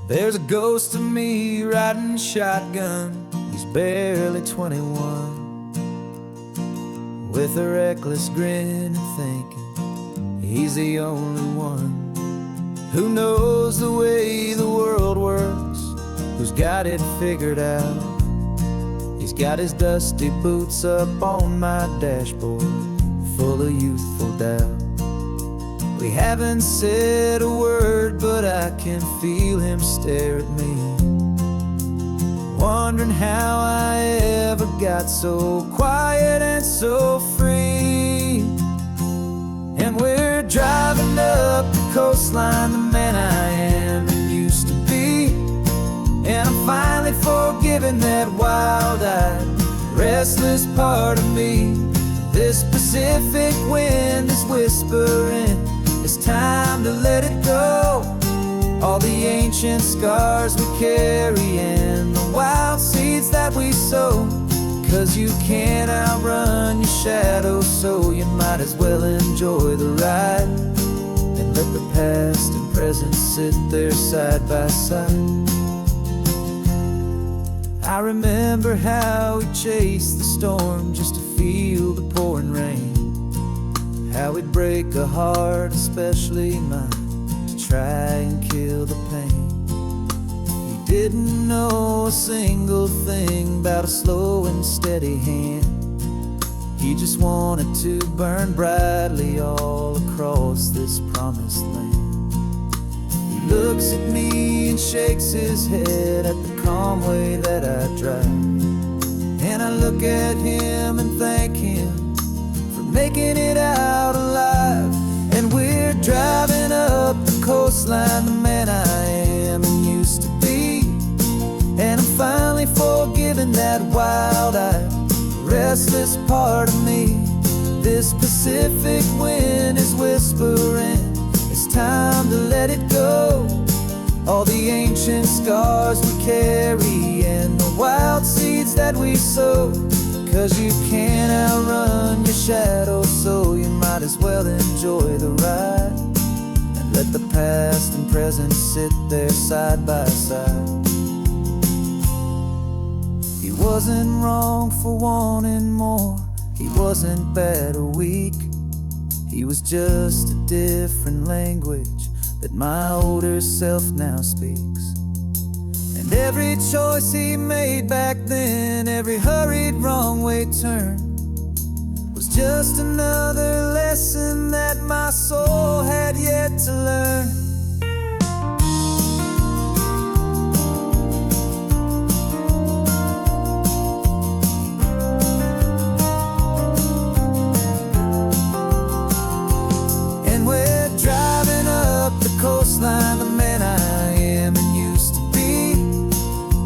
There's a ghost of me riding shotgun. He's barely 21, with a reckless grin and thinking he's the only one who knows the way the world works, who's got it figured out. He's got his dusty boots up on my dashboard, full of youthful doubt. We haven't said a word, but I can feel him stare at me, wondering how I ever got so quiet and so free. And we're driving up the coastline, the man I am and used to be. And I'm finally forgiving that wild-eyed, restless part of me. This Pacific wind is whispering, it's time to let it go. All the ancient scars we carry and the wild seeds that we sow. 'Cause you can't outrun your shadow, so you might as well enjoy the ride and let the past and present sit there side by side. I remember how we chased the storm just to feel the pouring rain, how we'd break a heart, especially mine, to try and kill the pain. He didn't know a single thing about a slow and steady hand. He just wanted to burn brightly all across this promised land. He looks at me and shakes his head at the calm way that I drive, and I look at him and thank him for making it out alive. And we're driving up the coastline, the man I am and used to be. And I'm finally forgiving that wild-eyed, restless part of me. This Pacific wind is whispering, it's time to let it go. All the ancient scars we carry and the wild seeds that we sow. 'Cause you can't outrun your shadow, so you might as well enjoy the ride and let the past and present sit there side by side. He wasn't wrong for wanting more, he wasn't bad or weak. He was just a different language that my older self now speaks. And every choice he made back then, every hurried wrong way turn, was just another lesson that my soul had yet to learn. And we're driving up the coastline, the man I am and used to be.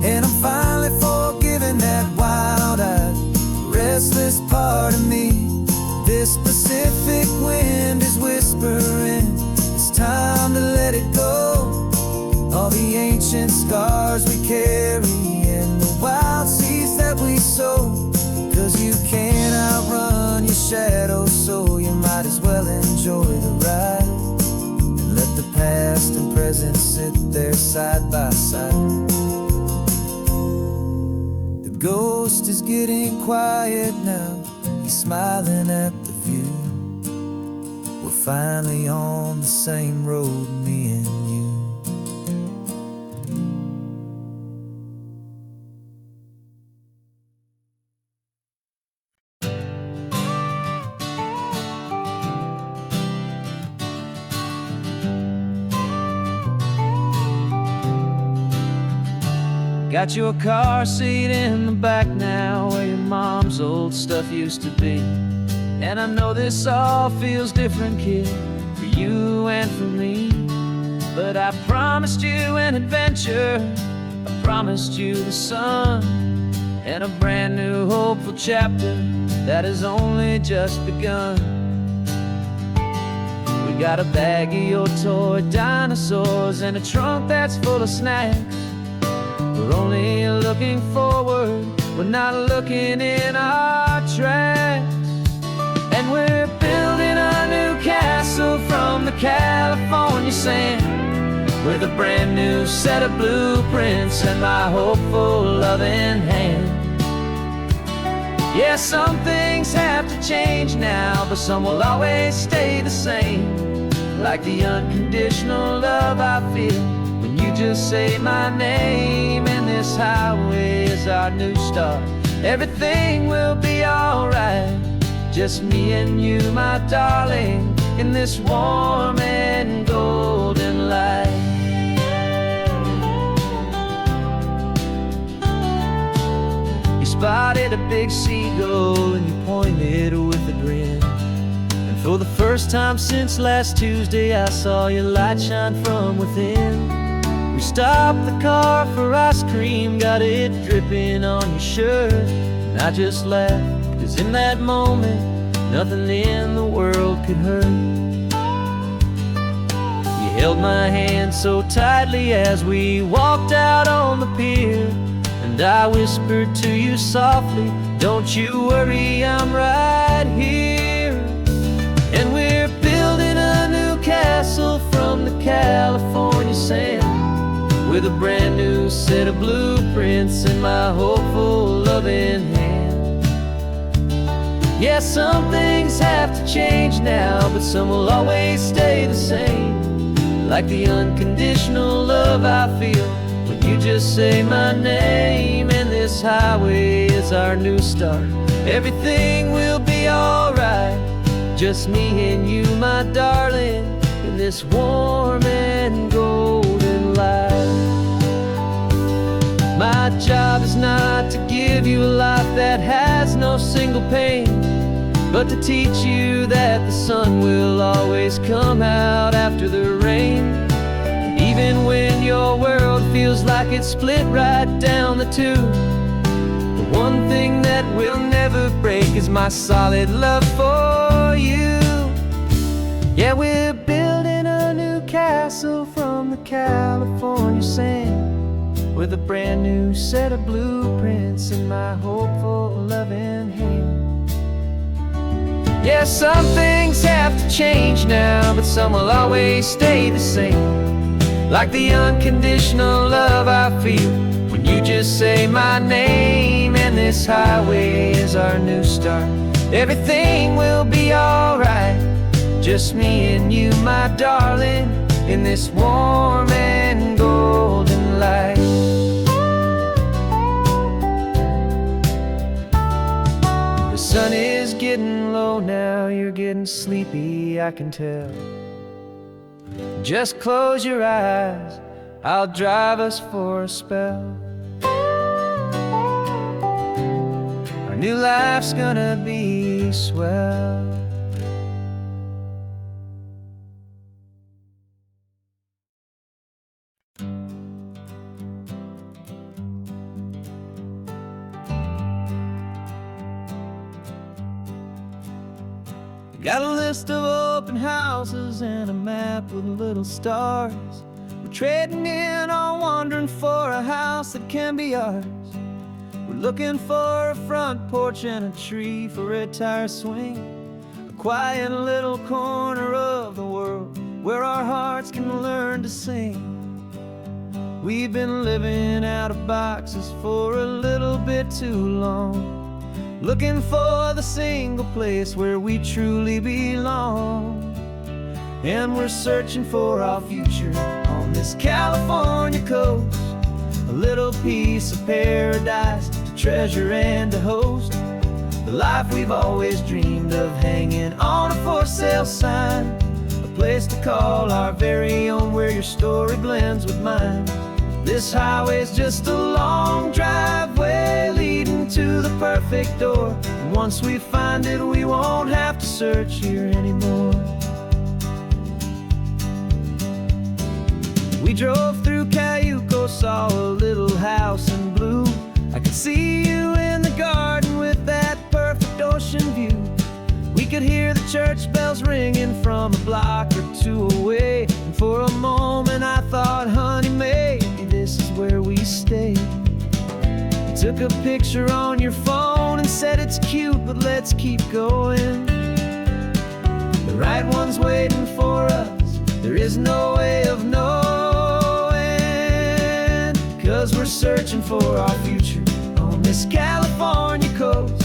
And I'm finally forgiving that wild-eyed, restless part of me. This Pacific wind is whispering, it's time to let it go. All the ancient scars we carry and the wild seeds that we sow. 'Cause you can't outrun your shadow, so you might as well enjoy the ride and let the past and present sit there side by side. The ghost is getting quiet now, he's smiling at the view. We're finally on the same road, me and you. Got your car seat in the back now, where your mom's old stuff used to be. And I know this all feels different, kid, for you and for me. But I promised you an adventure, I promised you the sun, and a brand new hopeful chapter that has only just begun. We got a bag of your toy dinosaurs and a trunk that's full of snacks. We're only looking forward, we're not looking in our tracks. And we're building a new castle from the California sand. with a brand new set of blueprints and my hopeful loving hand. Yeah, some things have to change now, but some will always stay the same. Like the unconditional love I feel when you just say my name. And this highway is our new start. Everything will be alright, just me and you, my darling, in this warm and golden light. You spotted a big seagull and you pointed with a grin. And for the first time since last Tuesday, I saw your light shine from within. We stopped the car for ice cream, got it dripping on your shirt. And I just laughed, 'cause in that moment, nothing in the world could hurt. You held my hand so tightly as we walked out on the pier. And I whispered to you softly, don't you worry, I'm right here. And we're building a new castle from the California sand, with a brand new set of blueprints in my hopeful loving hand. Yeah, some things have to change now, but some will always stay the same. Like the unconditional love I feel when you just say my name. And this highway is our new start. Everything will be alright, just me and you, my darling, in this warm and golden light. My job is not to give you a life that has no single pain, but to teach you that the sun will always come out after the rain. And even when your world feels like it's split right down the two, the one thing that will never break is my solid love for you. Yeah, we're building a new castle from the California sand, with a brand new set of blueprints in my hopeful loving hand. Yeah, some things have to change now, but some will always stay the same. Like the unconditional love I feel when you just say my name. And this highway is our new start. Everything will be alright, just me and you, my darling, in this warm and golden light. The sun is getting low now, you're getting sleepy, I can tell. Just close your eyes, I'll drive us for a spell. Our new life's gonna be swell. Got a list of open houses and a map with little stars. We're trading in on wondering for a house that can be ours. We're looking for a front porch and a tree for a tire swing, a quiet little corner of the world where our hearts can learn to sing. We've been living out of boxes for a little bit too long, looking for the single place where we truly belong. And we're searching for our future on this California coast, a little piece of paradise to treasure and to host, the life we've always dreamed of, hanging on a for sale sign, a place to call our very own, where your story blends with mine. This highway's just a long driveway leading to the perfect door, and once we find it, we won't have to search here anymore. We drove through Cayuco, saw a little house in blue. I could see you in the garden with that perfect ocean view. We could hear the church bells ringing from a block or two away, and for a moment I thought, honey, maybe this is where we stay. You took a picture on your phone and said it's cute, but let's keep going. The right one's waiting for us, there is no way of knowing. 'cause we're searching for our future on this California coast.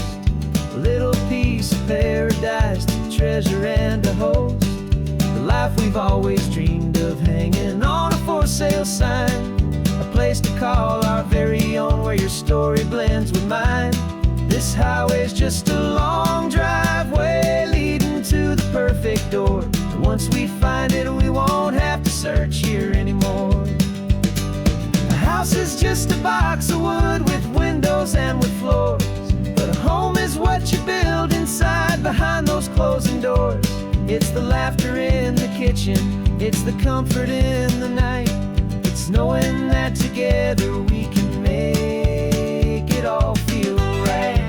A little piece of paradise to treasure and to host. The life we've always dreamed of, hanging on a for sale sign. A place to call our very own, where your story blends with mine. This highway's just a long driveway leading to the perfect door. And once we find it, we won't have to search here anymore. A house is just a box of wood with windows and with floors. But a home is what you build inside, behind those closing doors. It's the laughter in the kitchen, it's the comfort in the night. It's knowing that together we can make it all feel right.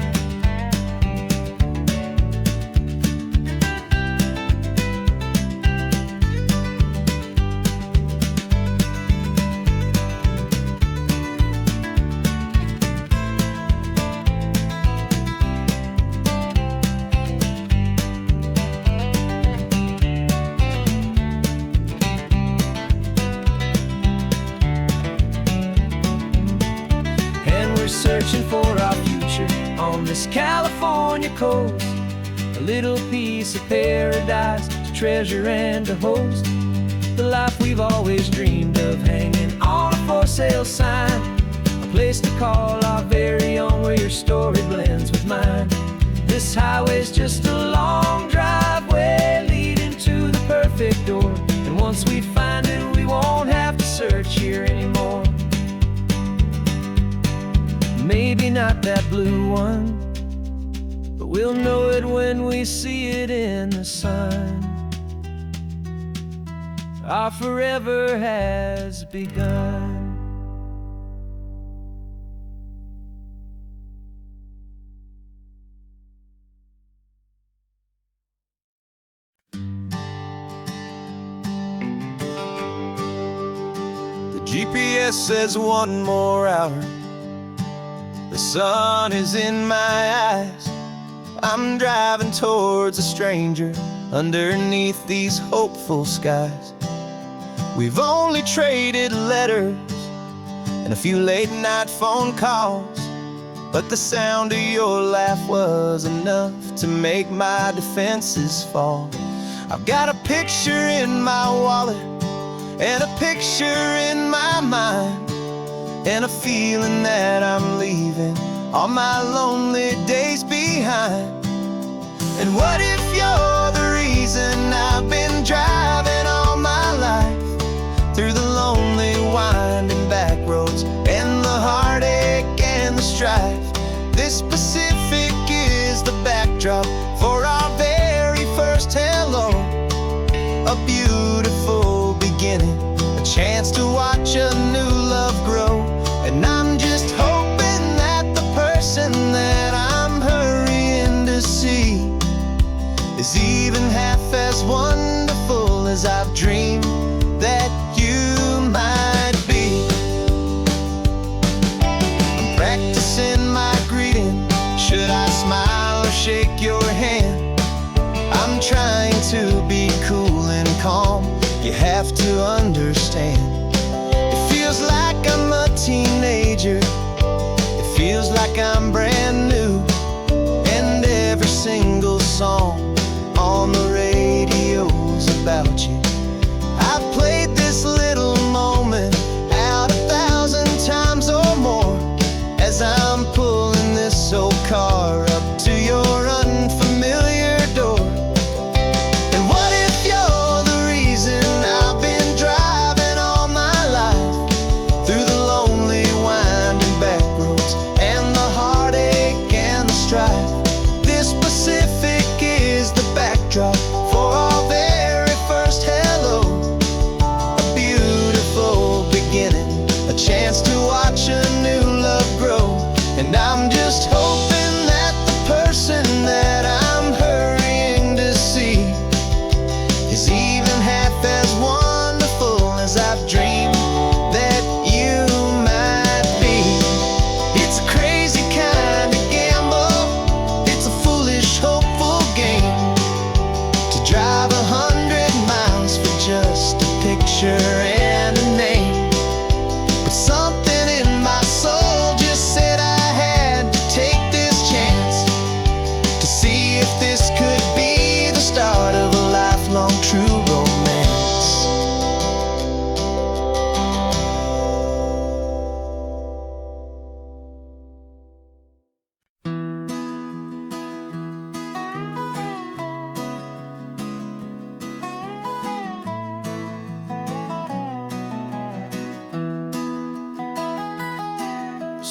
Searching for our future on this California coast. A little piece of paradise to treasure and to host. The life we've always dreamed of, hanging on a for sale sign. A place to call our very own, where your story blends with mine. This highway's just a long driveway leading to the perfect door. And once we find it, we won't have to search here anymore. Maybe not that blue one, but we'll know it when we see it in the sun. Our forever has begun. The GPS says one more hour. The sun is in my eyes. I'm driving towards a stranger underneath these hopeful skies. We've only traded letters and a few late night phone calls, but the sound of your laugh was enough to make my defenses fall. I've got a picture in my wallet and a picture in my mind, and a feeling that I'm leaving all my lonely days behind. And what if you're the reason I've been driving all my life, through the lonely winding back roads and the heartache and the strife? This Pacific is the backdrop for our very first hello. A beautiful beginning, a chance to watch a new love grow. And I'm just hoping that the person that I'm hurrying to see is even half as wonderful as I've dreamed that you might be. I'm practicing my greeting. Should I smile or shake your hand? I'm trying to be cool and calm. You have to understand. It feels like I'm a teenager. It feels like I'm brand new. And every single song on the radio's about you. I've played this little moment out 1,000 times or more, as I'm pulling this old car up to your unfamiliar door. And what if you're the reason I've been driving all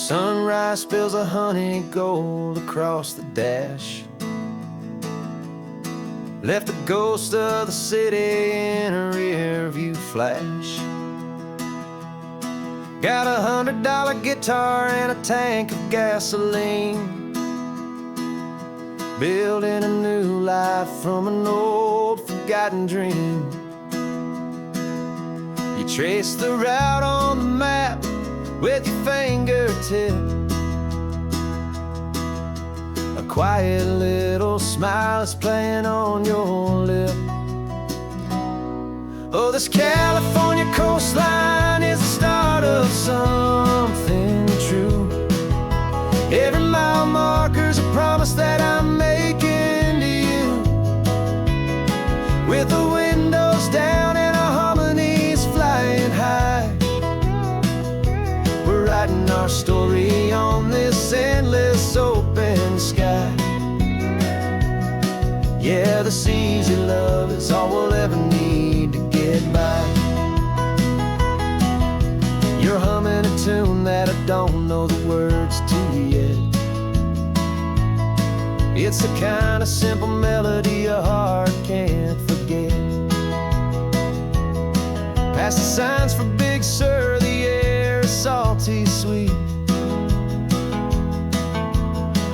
Sunrise spills a honey gold across the dash. Left the ghost of the city in a rear view flash. Got a $100 guitar and a tank of gasoline, building a new life from an old forgotten dream. You trace the route on the map with your fingertip, a quiet little smile is playing on your lip. Oh, this California coastline is the start of something true. Every mile marker's a promise that I'm making to you. With the windows down and our harmonies flying high, we're writing our story on this endless open sky. Yeah, this easy love is all we'll ever need to get by. You're humming a tune that I don't know the words to yet. It's the kind of simple melody a heart can't forget. Past the signs for Big Sur, the air is salty sweet.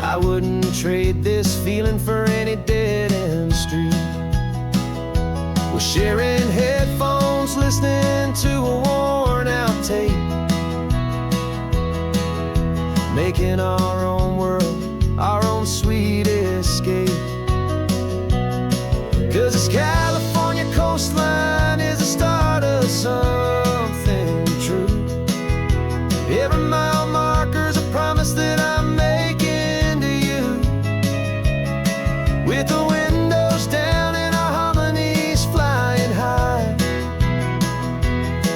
I wouldn't trade this feeling for any dead-end street. We're sharing headphones, listening to a worn-out tape, making our own world, our own sweet escape. 'Cause this California coastline is the start of something true. Every mile marker's a promise that I'm making to you. With the windows down and our harmonies flying high,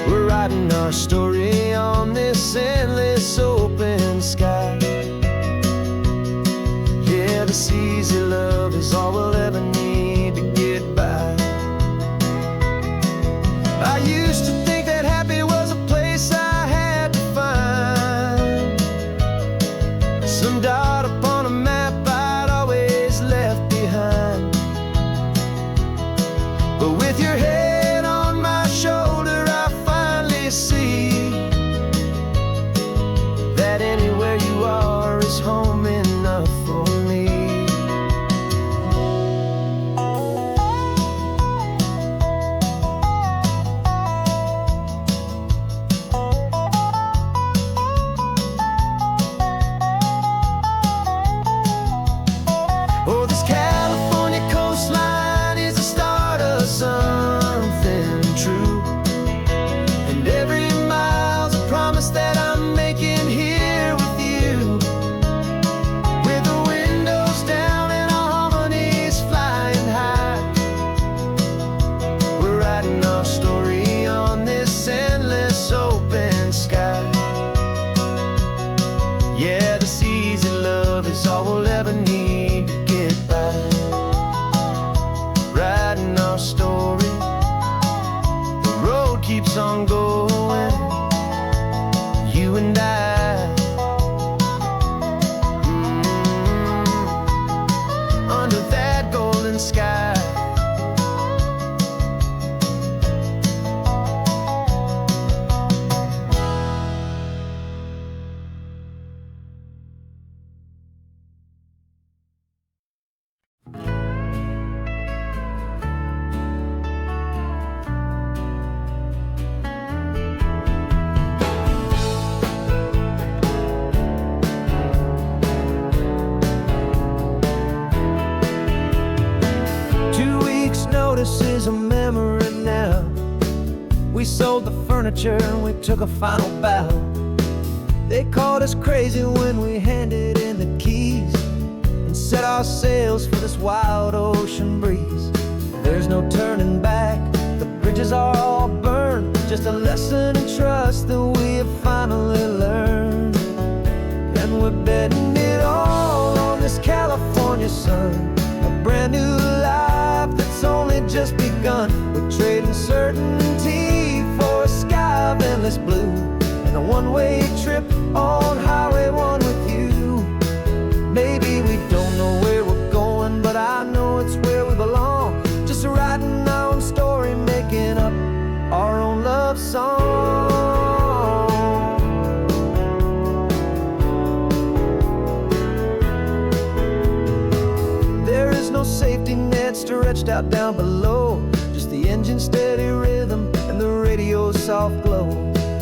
we're writing our story on this endless open sky. Yeah, this easy love is all we'll ever need to get by. I used to think that happy was a place I had to find, some dot upon a map I'd always left behind. But with your head on my shoulder, I finally see that anywhere you are is home enough for me. Oh, this California coastline is the start of something true. And every mile's a promise that I'm making here with you. With the windows down and our harmonies flying high, we're writing our story on this endless open sky. Yeah, this easy love is all we'll ever need to get by. Writing our story, the road keeps on going, you and I. Under that golden sky. Notice is a memory now. We sold the furniture and we took a final bow. They called us crazy when we handed in the keys and set our sails for this wild ocean breeze. There's no turning back, the bridges are all burned. Just a lesson in trust that we have finally learned. And we're betting it all on this California sun, a brand new life that's only just begun. We're trading certainty for a sky of endless blue and a one-way trip on Highway 1. stretched out down below. Just the engine's steady rhythm and the radio's soft glow.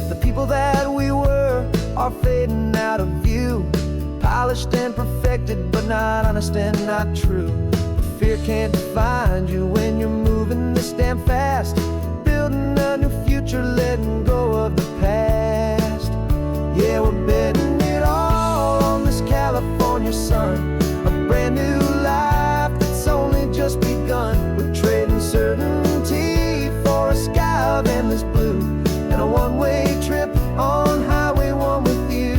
The people that we were are fading out of view, polished and perfected, but not honest and not true. Fear can't define you when you're moving this damn fast, building a new future, letting go of the past. Yeah, we're betting it all on this California sun, a brand new life that's only just begun. We're trading certainty for a sky of endless blue and a one-way trip on Highway 1 with you.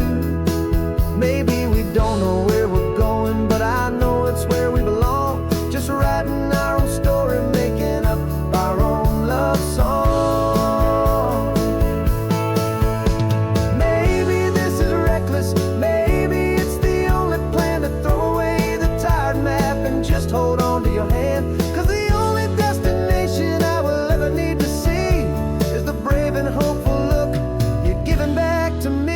Maybe we don't know where we're going, but I know it's where we belong. Just writing our own story, making up our own love song. Maybe this is reckless, maybe it's the only plan to throw away the tired map and just hold on to your hand. 'Cause the only destination I will ever need to see is the brave and hopeful look you're giving back to me.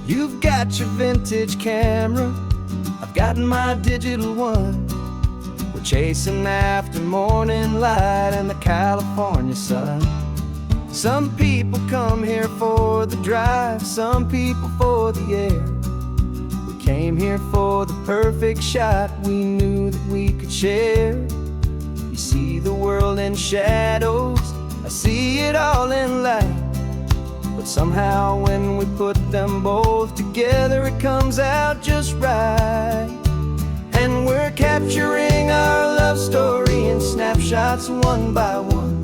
You've got your vintage camera, I've got my digital one. We're chasing after morning light and the California sun. Some people come here for the drive, some people for the air. We came here for the perfect shot we knew that we could share. You see the world in shadows, I see it all in light. But somehow when we put them both together, it comes out just right. And we're capturing our love story in snapshots one by one.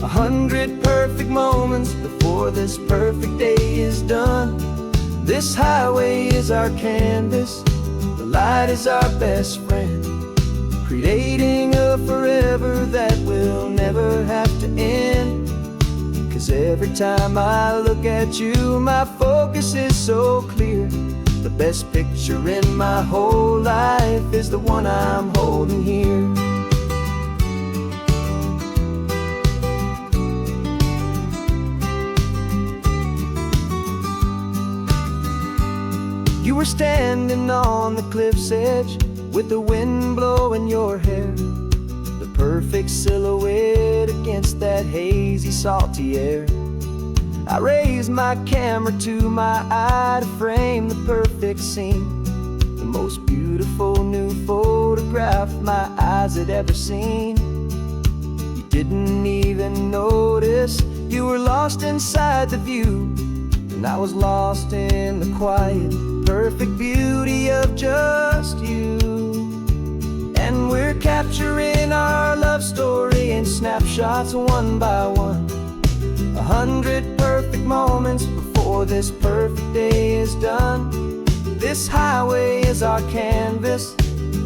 100 perfect moments before this perfect day is done. This highway is our canvas, the light is our best friend, creating a forever that will never have to end. 'Cause every time I look at you, my focus is so clear. The best picture in my whole life is the one I'm holding here. You were standing on the cliff's edge with the wind blowing your hair, the perfect silhouette against that hazy, salty air. I raised my camera to my eye to frame the perfect scene, the most beautiful new photograph my eyes had ever seen. You didn't even notice, you were lost inside the view, and I was lost in the quiet, perfect beauty of just you. And we're capturing our love story in snapshots one by one. 100 perfect moments before this perfect day is done. This highway is our canvas,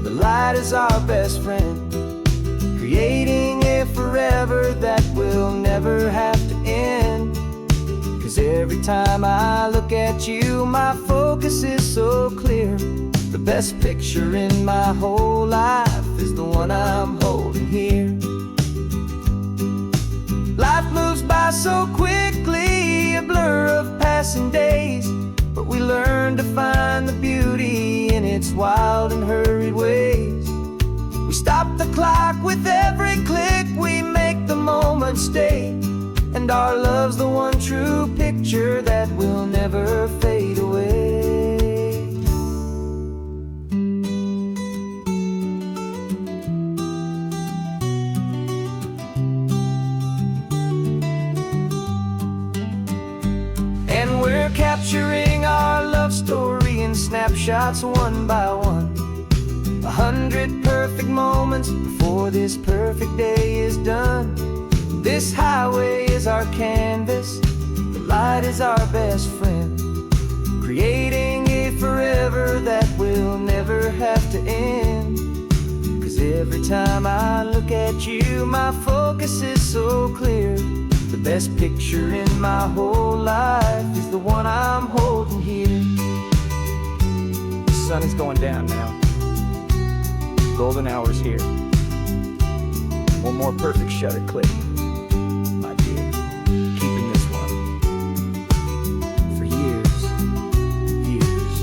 the light is our best friend, creating a forever that will never have to end. 'Cause every time I look at you, my focus is so clear. The best picture in my whole life is the one I'm holding here. Life moves by so quickly, a blur of passing days, but we learn to find the beauty in its wild and hurried ways. We stop the clock with every click, we make the moment stay, and our love's the one true picture that will never fade away. And we're capturing our love story in snapshots one by one. 100 perfect moments before this perfect day is done. This highway is our canvas, the light is our best friend, creating a forever that will never have to end. 'Cause every time I look at you, my focus is so clear. The best picture in my whole life is the one I'm holding here. The sun is going down now. Golden hour's here. One more perfect shutter click, my dear. Keeping this one for years, years.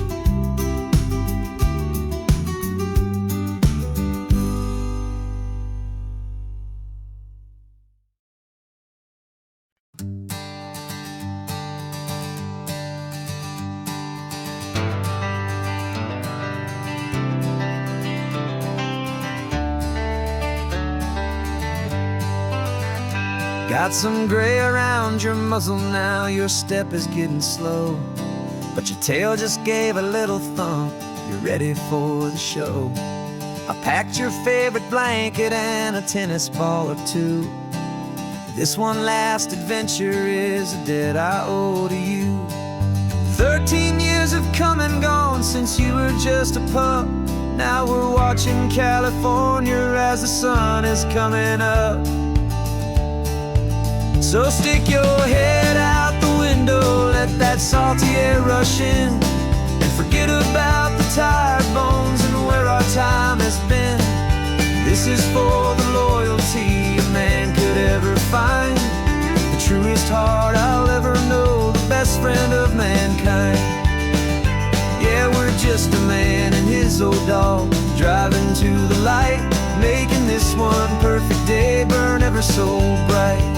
Got some gray around your muzzle now, your step is getting slow, but your tail just gave a little thump, you're ready for the show. I packed your favorite blanket and a tennis ball or two. This one last adventure is a debt I owe to you. 13 years have come and gone since you were just a pup. Now we're watching California as the sun is coming up. So stick your head out the window, let that salty air rush in, and forget about the tired bones and where our time has been. This is for the loyalty a man could ever find, the truest heart I'll ever know, the best friend of mankind. Yeah, we're just a man and his old dog, driving to the light, making this one perfect day burn ever so bright.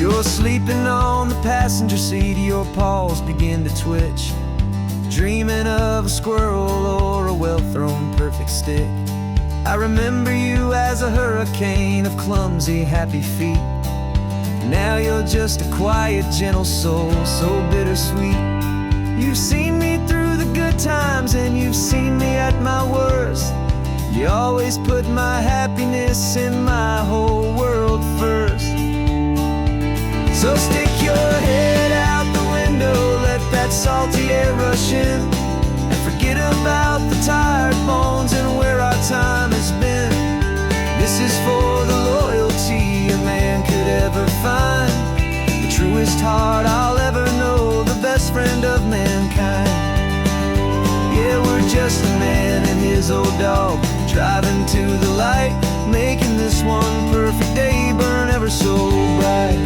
You're sleeping on the passenger seat, your paws begin to twitch, dreaming of a squirrel or a well-thrown perfect stick. I remember you as a hurricane of clumsy, happy feet. Now you're just a quiet, gentle soul, so bittersweet. You've seen me through the good times and you've seen me at my worst. You always put my happiness in my whole world first. So stick your head out the window, let that salty air rush in, and forget about the tired bones and where our time has been. This is for the loyalty a man could ever find, the truest heart I'll ever know, the best friend of mankind. Yeah, we're just a man and his old dog, driving to the light, making this one perfect day burn ever so bright.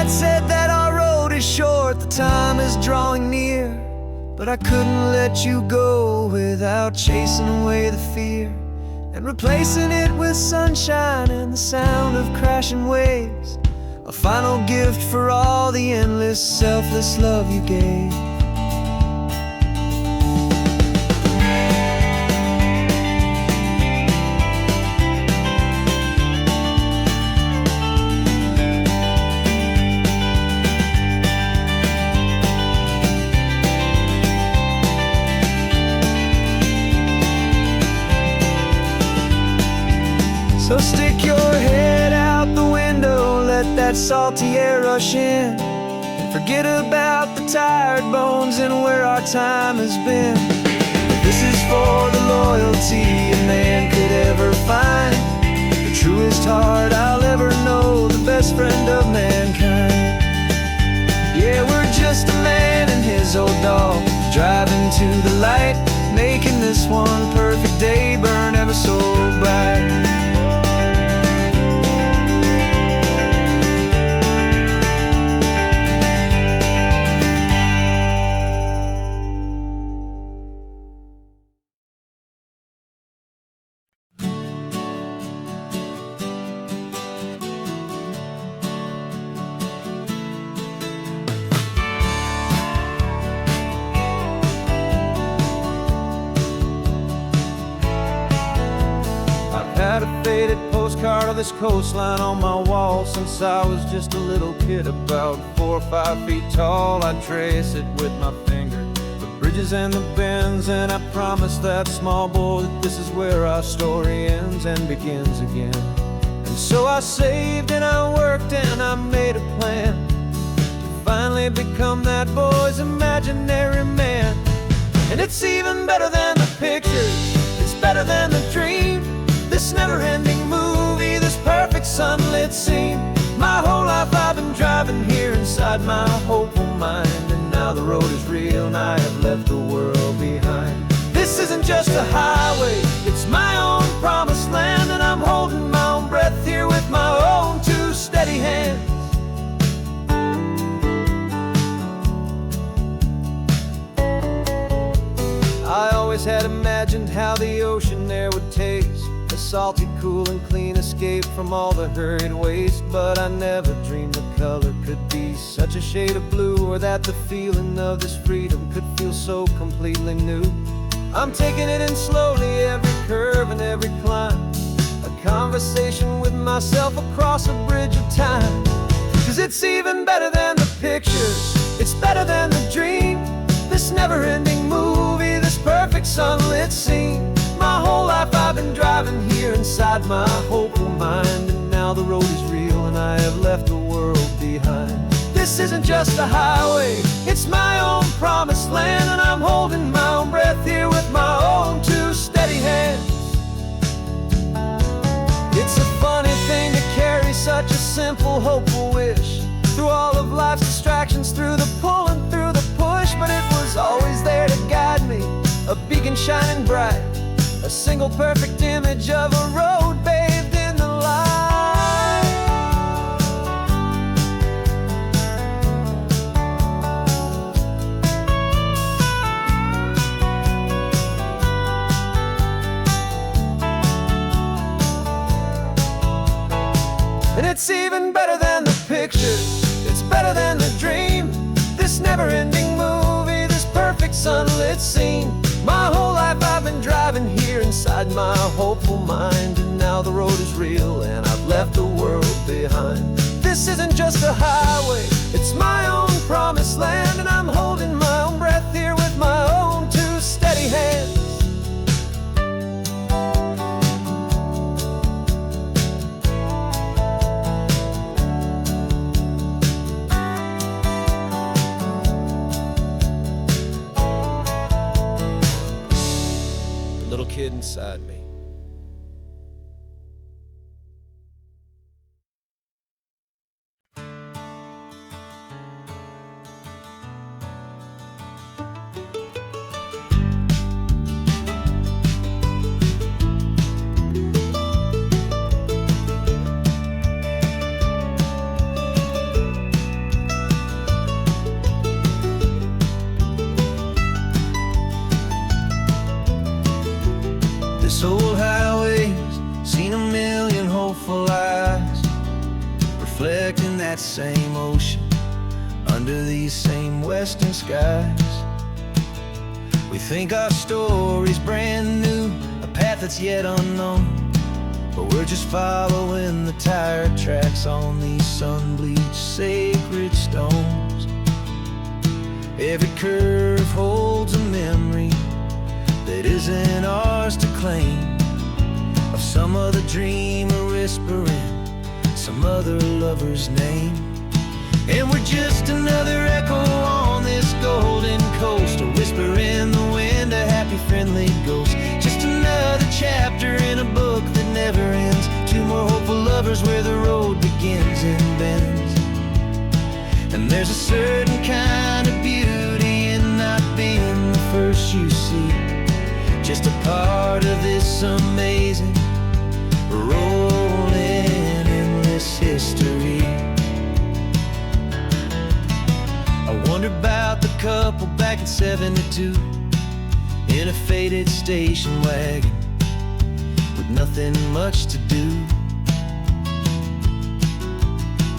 Said that our road is short, the time is drawing near, but I couldn't let you go without chasing away the fear and replacing it with sunshine and the sound of crashing waves, a final gift for all the endless, selfless love you gave. So stick your head out the window, let that salty air rush in, and forget about the tired bones and where our time has been. This is for the loyalty a man could ever find, the truest heart I'll ever know, the best friend of mankind. Yeah, we're just a man and his old dog, driving to the light, making this one perfect day had a faded postcard of this coastline on my wall since I was just a little kid, about 4 or 5 feet tall. I'd trace it with my finger, the bridges and the bends, and I promised that small boy that this is where our story ends and begins again. And so I saved and I worked and I made a plan to finally become that boy's imaginary man. And it's even better than the pictures, it's better than the dream, this never-ending movie, this perfect sunlit scene. My whole life I've been driving here inside my hopeful mind, and now the road is real and I have left the world behind. This isn't just a highway, it's my own promised land, and I'm holding my own breath here with my own 2 steady hands. I always had imagined how the ocean there would taste, a salty, cool and clean escape from all the hurried waste. But I never dreamed the color could be such a shade of blue, or that the feeling of this freedom could feel so completely new. I'm taking it in slowly, every curve and every climb, a conversation with myself across a bridge of time. 'Cause it's even better than the pictures, it's better than the dream, this never-ending movie, this perfect sunlit scene. My whole life I've been driving here inside my hopeful mind, and now the road is real and I have left the world behind. This isn't just a highway, it's my own promised land, and I'm holding my own breath here with my own 2 steady hands. It's a funny thing to carry such a simple, hopeful wish through all of life's distractions, through the pull and through the push. But it was always there to guide me, a beacon shining bright, a single perfect image of a road bathed in the light. And it's even better than the pictures, it's better than the dream, this never-ending movie, this perfect sunlit scene. My whole life I've been driving here inside my hopeful mind, and now the road is real and I've left the world behind. This isn't just a highway, it's my own promised land, and I'm holding my own breath here with my own 2 steady hands. Little kid inside me. This old highway's seen a million hopeful eyes, reflecting that same ocean under these same western skies. We think our story's brand new, a path that's yet unknown, but we're just following the tire tracks on these sun-bleached sacred stones. Every curve holds a memory that isn't ours to claim, of some other dreamer whispering some other lover's name. And we're just another echo on this golden coast, a whisper in the wind, a happy friendly ghost. Just another chapter in a book that never ends, 2 more hopeful lovers where the road begins and bends. And there's a certain kind of beauty in not being the first you see, just a part of this amazing, rolling, endless history. I wonder about the couple back in '72 in a faded station wagon with nothing much to do.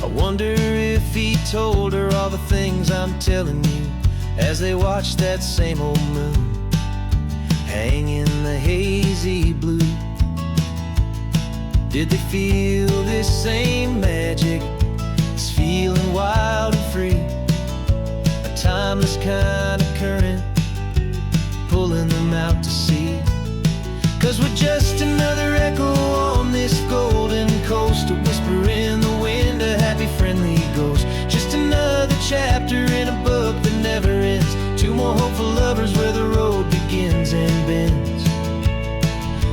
I wonder if he told her all the things I'm telling you as they watched that same old moon hang in the hazy blue. did they feel this same magic? This feeling wild and free, a timeless kind of current pulling them out to sea. 'Cause we're just another echo on this golden coast, a whisper in the wind, a happy friendly ghost. Just another chapter in a book that never ends. Two more hopeful lovers where the road begins and bends.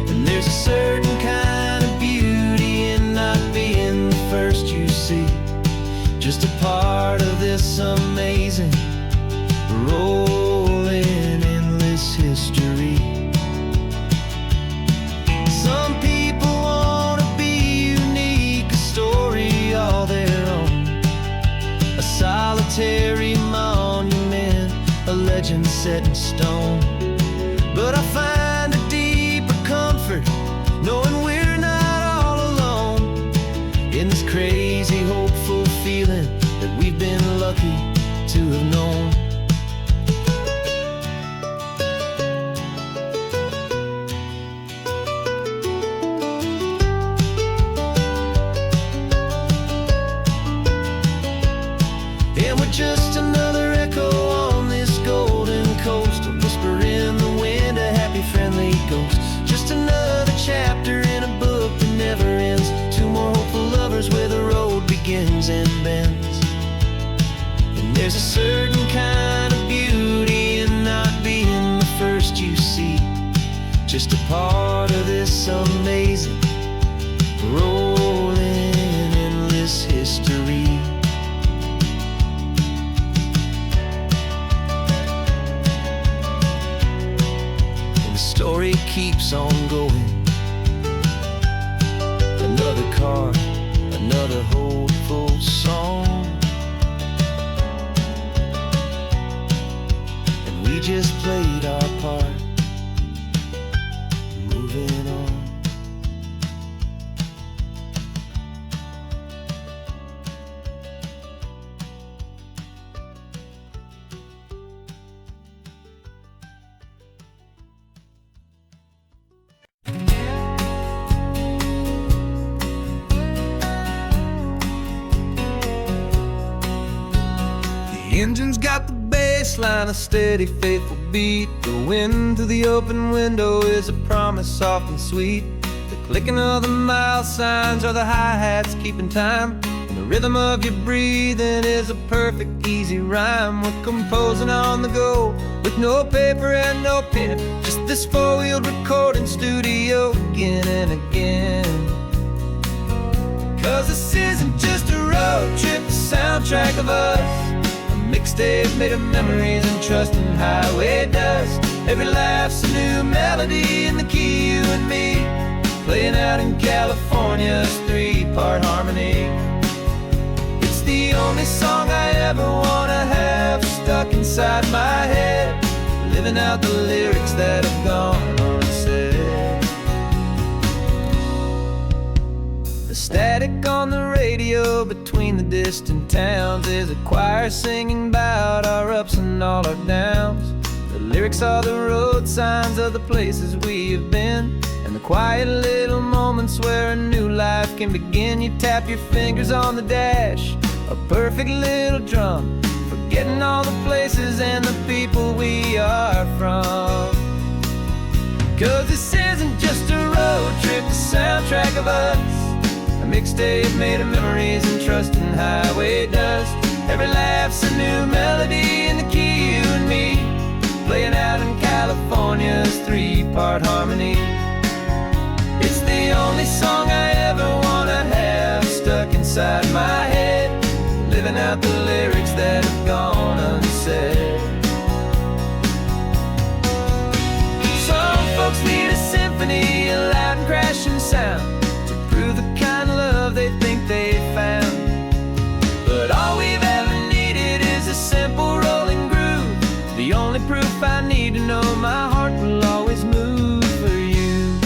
And there's a certain kind of beauty in not being the first you see, just a part of this amazing rolling endless history. Some people wanna be unique, a story all their own, a solitary monument, a legend set in stone. But I find a deeper comfort knowing we're not all alone in this crazy, hopeful feeling that we've been lucky to have known. And we're just another echo on this golden coast, a whisper in the wind, a happy friendly ghost. Just another chapter in a book that never ends. Two more hopeful lovers where the road begins and bends. And there's a certain kind of beauty in not being the first you see, just a part of this amazing rolling endless history. Story keeps on going. Another card, another hopeful song, and we just played our part, moving on. The engine's got the bass line, a steady, faithful beat. The wind through the open window is a promise soft and sweet. The clicking of the mile signs are the hi-hats keeping time, and the rhythm of your breathing is a perfect, easy rhyme. We're composing on the go with no paper and no pen, just this four-wheeled recording studio again and again. 'Cause this isn't just a road trip, the soundtrack of us, mixtape made of memories and trust in highway dust. Every laugh's a new melody in the key, you and me, playing out in California's three-part harmony. It's the only song I ever wanna have stuck inside my head, living out the lyrics that have gone unsaid. The static on the radio between the distant towns is a choir singing about our ups and all our downs. The lyrics are the road signs of the places we have been, and the quiet little moments where a new life can begin. You tap your fingers on the dash, a perfect little drum, forgetting all the places and the people we are from. 'Cause this isn't just a road trip, the soundtrack of us, a mixtape made of memories and trust in highway dust. Every laugh's a new melody in the key, you and me, playing out in California's three-part harmony. It's the only song I ever wanna have stuck inside my head, living out the lyrics that have gone unsaid. Some folks need a symphony, a loud and crashing sound, to prove the kind of love they think they found. But all we've ever needed is a simple rolling groove, the only proof I need to know my heart will always move for you.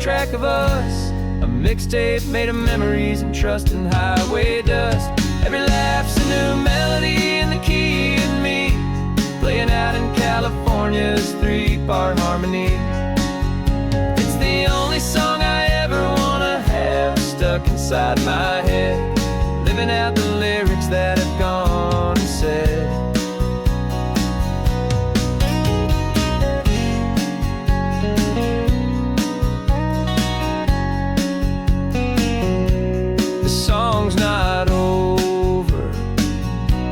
track of us, a mixtape made of memories and trust and highway dust. Every laugh's a new melody in the key and me, playing out in California's 3-part harmony. It's the only song I ever wanna have stuck inside my head, living out the lyrics that have gone and said. The song's not over,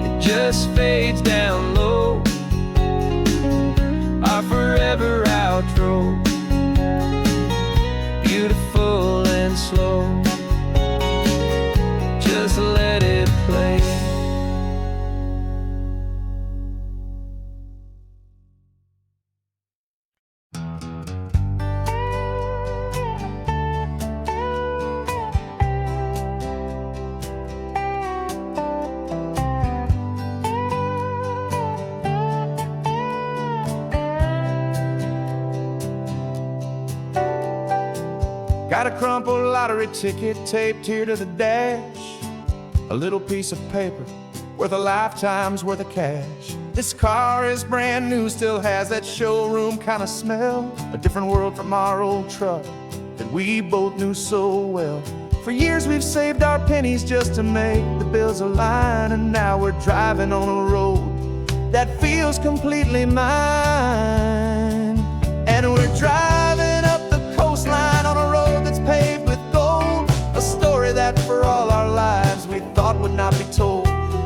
it just fades down low, our forever outro, beautiful and slow. Just let it play. Got a crumpled lottery ticket taped here to the dash, a little piece of paper worth a lifetime's worth of cash. This car is brand new, still has that showroom kind of smell, a different world from our old truck that we both knew so well. For years we've saved our pennies just to make the bills align, and now we're driving on a road that feels completely mine. And we're driving up the coastline on a road that's paved with gold, a story that for all our lives we thought would not be told.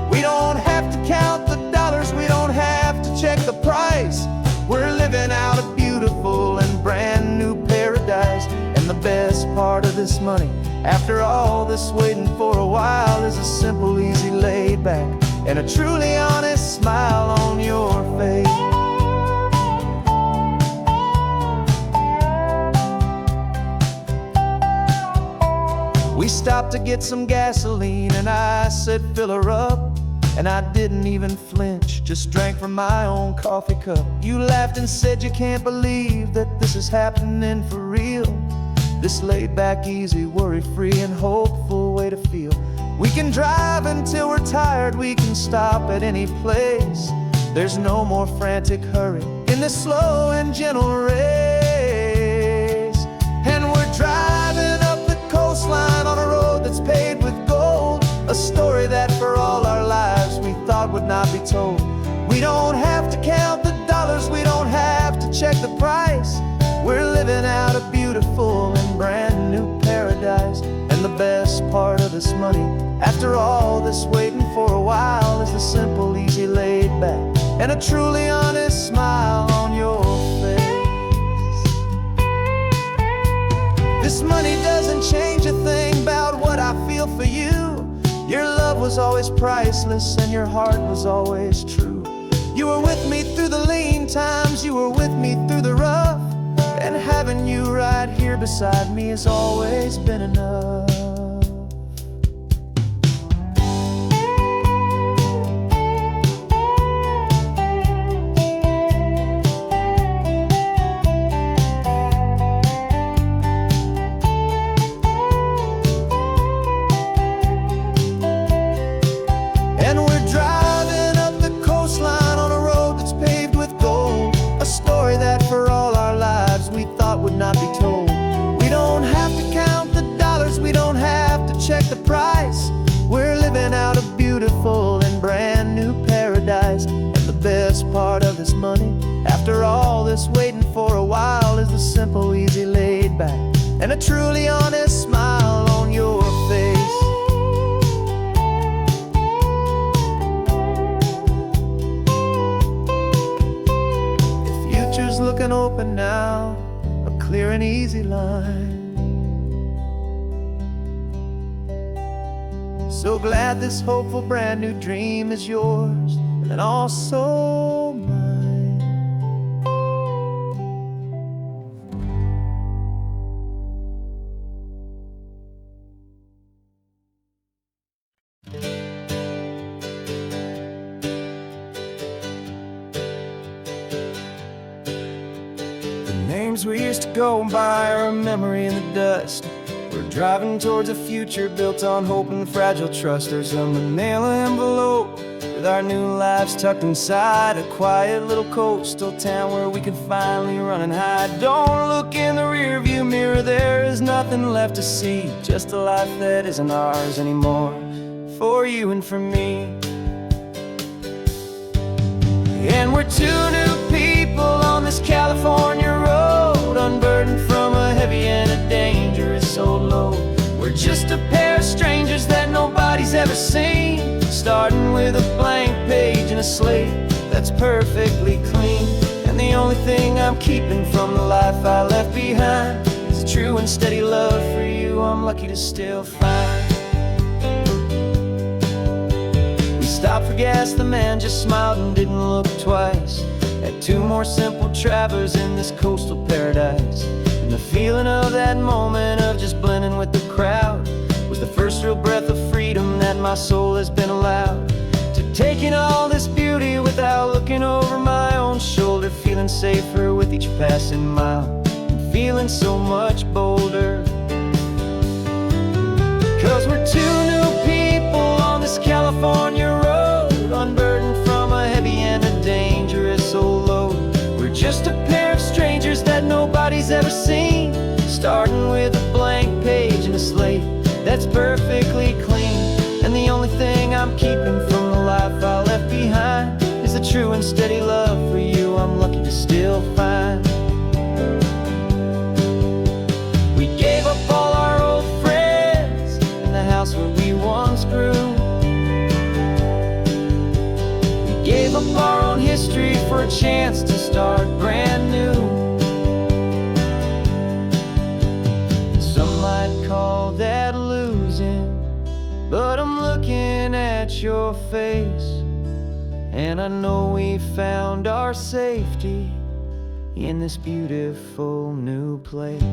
We don't have to count the dollars, we don't have to check the price. We're living out a beautiful and brand new paradise. And the best part of this money, after all this waiting for a while, is a simple, easy, laid back, and a truly honest smile on your face. We stopped to get some gasoline and I said fill her up, and I didn't even flinch, just drank from my own coffee cup. You laughed and said you can't believe that this is happening for real, this laid back, easy, worry-free and hopeful way to feel. We can drive until we're tired, we can stop at any place. There's no more frantic hurry in this slow and gentle race. And we're driving up the coastline on a road that's paved with gold, a story that for all our lives we thought would not be told. We don't have to count the dollars, we don't have to check the price. We're living out a beautiful and brand new paradise. And the best part of this money, after all this waiting for a while, is the simple, easy, laid back, and a truly honest smile on your face. This money doesn't change a thing about what I feel for you. Your love was always priceless and your heart was always true. You were with me through the lean times, you were with me through the rough, and having you right here beside me has always been enough. And we're driving up the coastline on a road that's paved with gold, a story that for all our lives we thought would not be told. We don't have to count the dollars, we don't have to check the price. We're living out a beautiful and brand new paradise. And the best part of this money, after all this waiting for a while, is the simple, easy, laid back, and a truly honest smile on your face. Future's looking open now, a clear and easy line. So glad this hopeful brand new dream is yours and also mine. dreams we used to go by are a memory in the dust. We're driving towards a future built on hope and fragile trust. There's a manila envelope with our new lives tucked inside, a quiet little coastal town where we can finally run and hide. Don't look in the rearview mirror, there is nothing left to see, just a life that isn't ours anymore, for you and for me. And we're two new people on this California road, unburdened from a heavy and a dangerous old load. We're just a pair of strangers that nobody's ever seen, starting with a blank page and a slate that's perfectly clean. And the only thing I'm keeping from the life I left behind is a true and steady love for you I'm lucky to still find. We stopped for gas, the man just smiled and didn't look twice. Had two more simple travelers in this coastal paradise. And the feeling of that moment of just blending with the crowd was the first real breath of freedom that my soul has been allowed to take in all this beauty without looking over my own shoulder, feeling safer with each passing mile, and feeling so much bolder. 'Cause we're two new people on this California road, unburdened from a heavy and a dangerous old load. We're just a pair of strangers that nobody's ever seen, starting with a blank page and a slate that's perfectly clean. And the only thing I'm keeping from the life I left behind is the true and steady love for you I'm lucky to still find. We gave up all our old friends in the house where we once grew. We gave up our own history for a chance to start brand new. Some might call that losing, but I'm looking at your face, and I know we found our safety in this beautiful new place.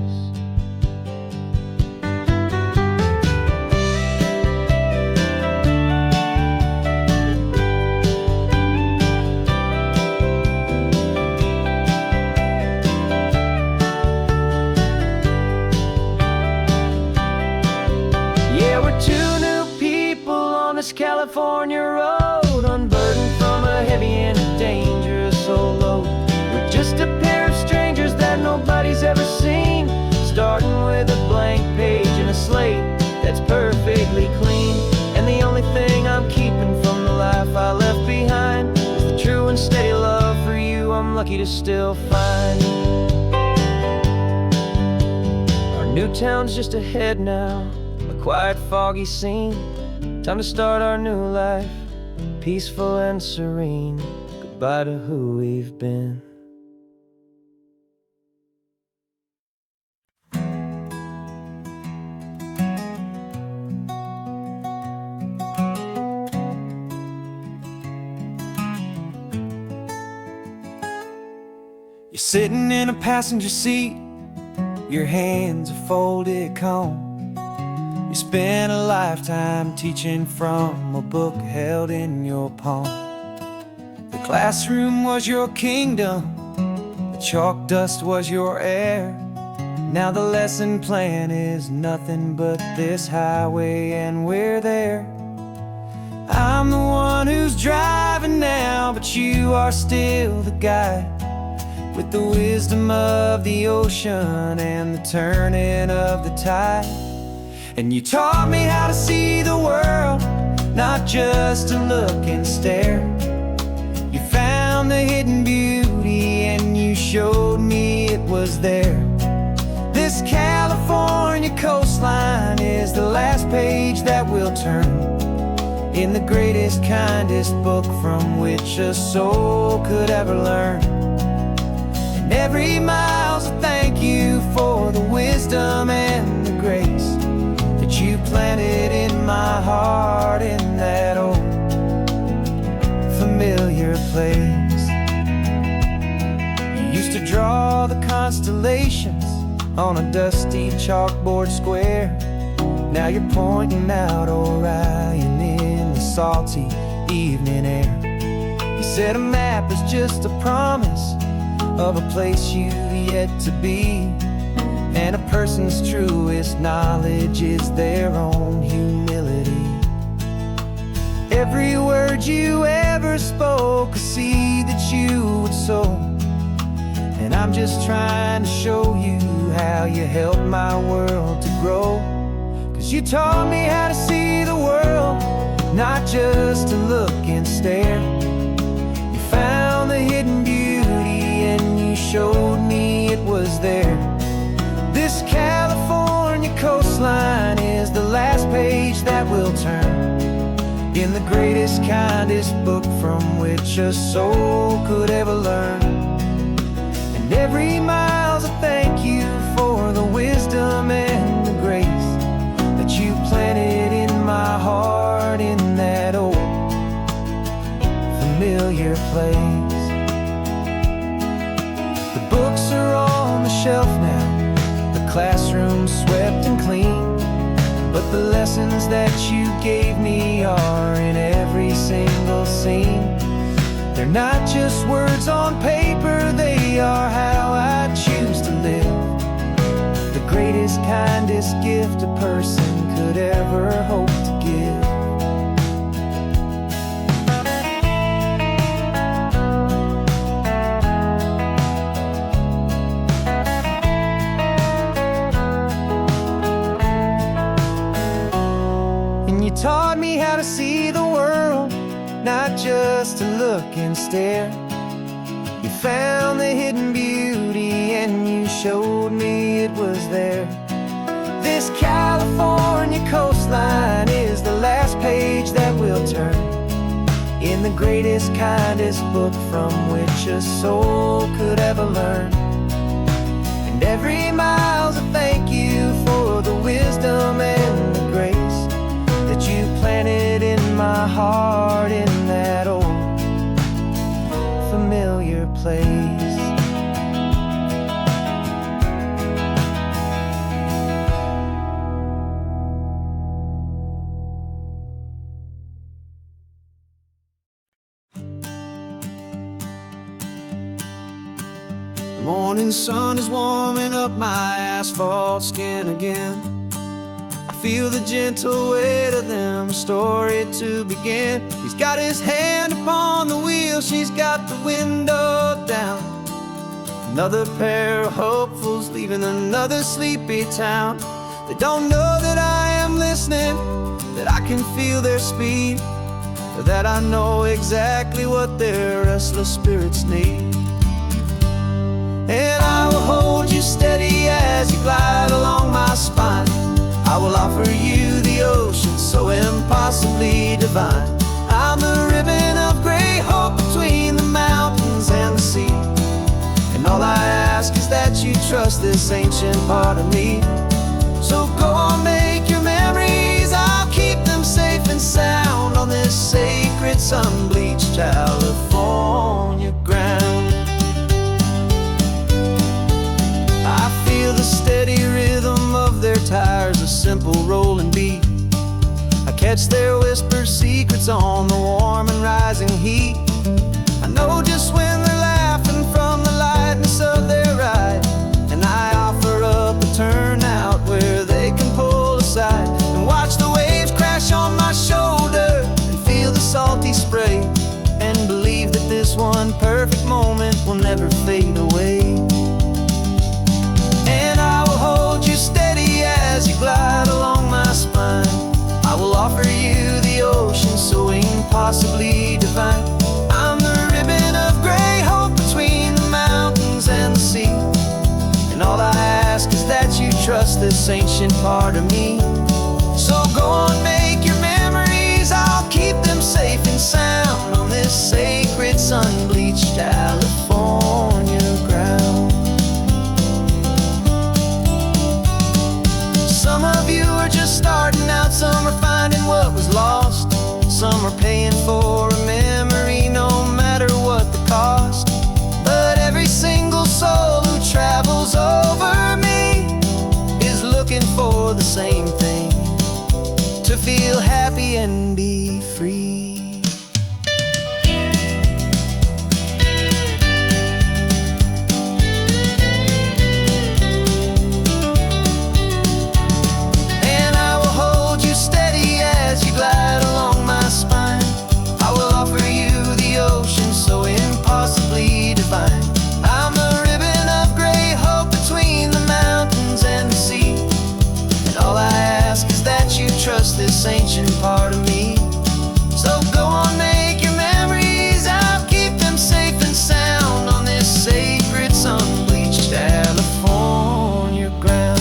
California road, unburdened from a heavy and a dangerous old load. We're just a pair of strangers that nobody's ever seen, starting with a blank page and a slate that's perfectly clean. And the only thing I'm keeping from the life I left behind is the true and steady love for you I'm lucky to still find. Our new town's just ahead now, a quiet foggy scene. Time to start our new life, peaceful and serene. Goodbye to who we've been. You're sitting in a passenger seat, your hands are folded calm. You spent a lifetime teaching from a book held in your palm. The classroom was your kingdom, the chalk dust was your air. Now the lesson plan is nothing but this highway and we're there. I'm the one who's driving now, but you are still the guide, with the wisdom of the ocean and the turning of the tide. And you taught me how to see the world, not just to look and stare. You found the hidden beauty and you showed me it was there. This California coastline is the last page that we'll turn in the greatest, kindest book from which a soul could ever learn. And every mile's a thank you for the wisdom and the grace that you planted in my heart in that old familiar place. You used to draw the constellations on a dusty chalkboard square. Now you're pointing out Orion in the salty evening air. You said a map is just a promise, of a place you've yet to be. And a person's truest knowledge is their own humility. Every word you ever spoke, a seed that you would sow. And I'm just trying to show you how you helped my world to grow. 'Cause you taught me how to see the world, not just to look and stare. You found the hidden beauty and you showed me it was there. This California coastline is the last page that we'll turn in the greatest, kindest book from which a soul could ever learn. And every mile's a thank you for the wisdom and the grace that you planted in my heart in that old familiar place. The books are on the shelf now, the classroom swept and clean, but the lessons that you gave me are in every single scene. They're not just words on paper, they are how I choose to live. The greatest, kindest gift a person could ever hope to give. Taught me how to see the world, not just to look and stare. You found the hidden beauty and you showed me it was there. This California coastline is the last page that we'll turn in the greatest, kindest book from which a soul could ever learn. And every mile's a thank you for the wisdom and the grace that you planted in my heart in that old familiar place. The morning sun is warming up my asphalt skin again. Feel the gentle weight of them, a story to begin. He's got his hand upon the wheel, she's got the window down. Another pair of hopefuls leaving another sleepy town. They don't know that I am listening, that I can feel their speed, or that I know exactly what their restless spirits need. And I will hold you steady as you glide along my spine. I will offer you the ocean so impossibly divine. I'm the ribbon of gray hope between the mountains and the sea. And all I ask is that you trust this ancient part of me. So go on, make your memories, I'll keep them safe and sound on this sacred sun-bleached California ground. I feel the steady rhythm of their tires, a simple rolling beat. I catch their whispered secrets on the warm and rising heat. I know just when they're laughing from the lightness of their ride, and I offer up a turnout where they can pull aside and watch the waves crash on my shoulder and feel the salty spray, and believe that this one perfect moment will never fade away. And I will hold you steady as you glide along my spine. I will offer you the ocean so impossibly divine. I'm the ribbon of gray hope between the mountains and the sea. And all I ask is that you trust this ancient part of me. So go on, make your memories, I'll keep them safe and sound on this sacred sun-bleached California ground. Some of you are just starting out, some are finding what was lost, some are paying for a memory no matter what the cost. But every single soul who travels over me is looking for the same thing, to feel happy and be free. this ancient part of me. So go on, make your memories. I'll keep them safe and sound on this sacred sun-bleached California ground.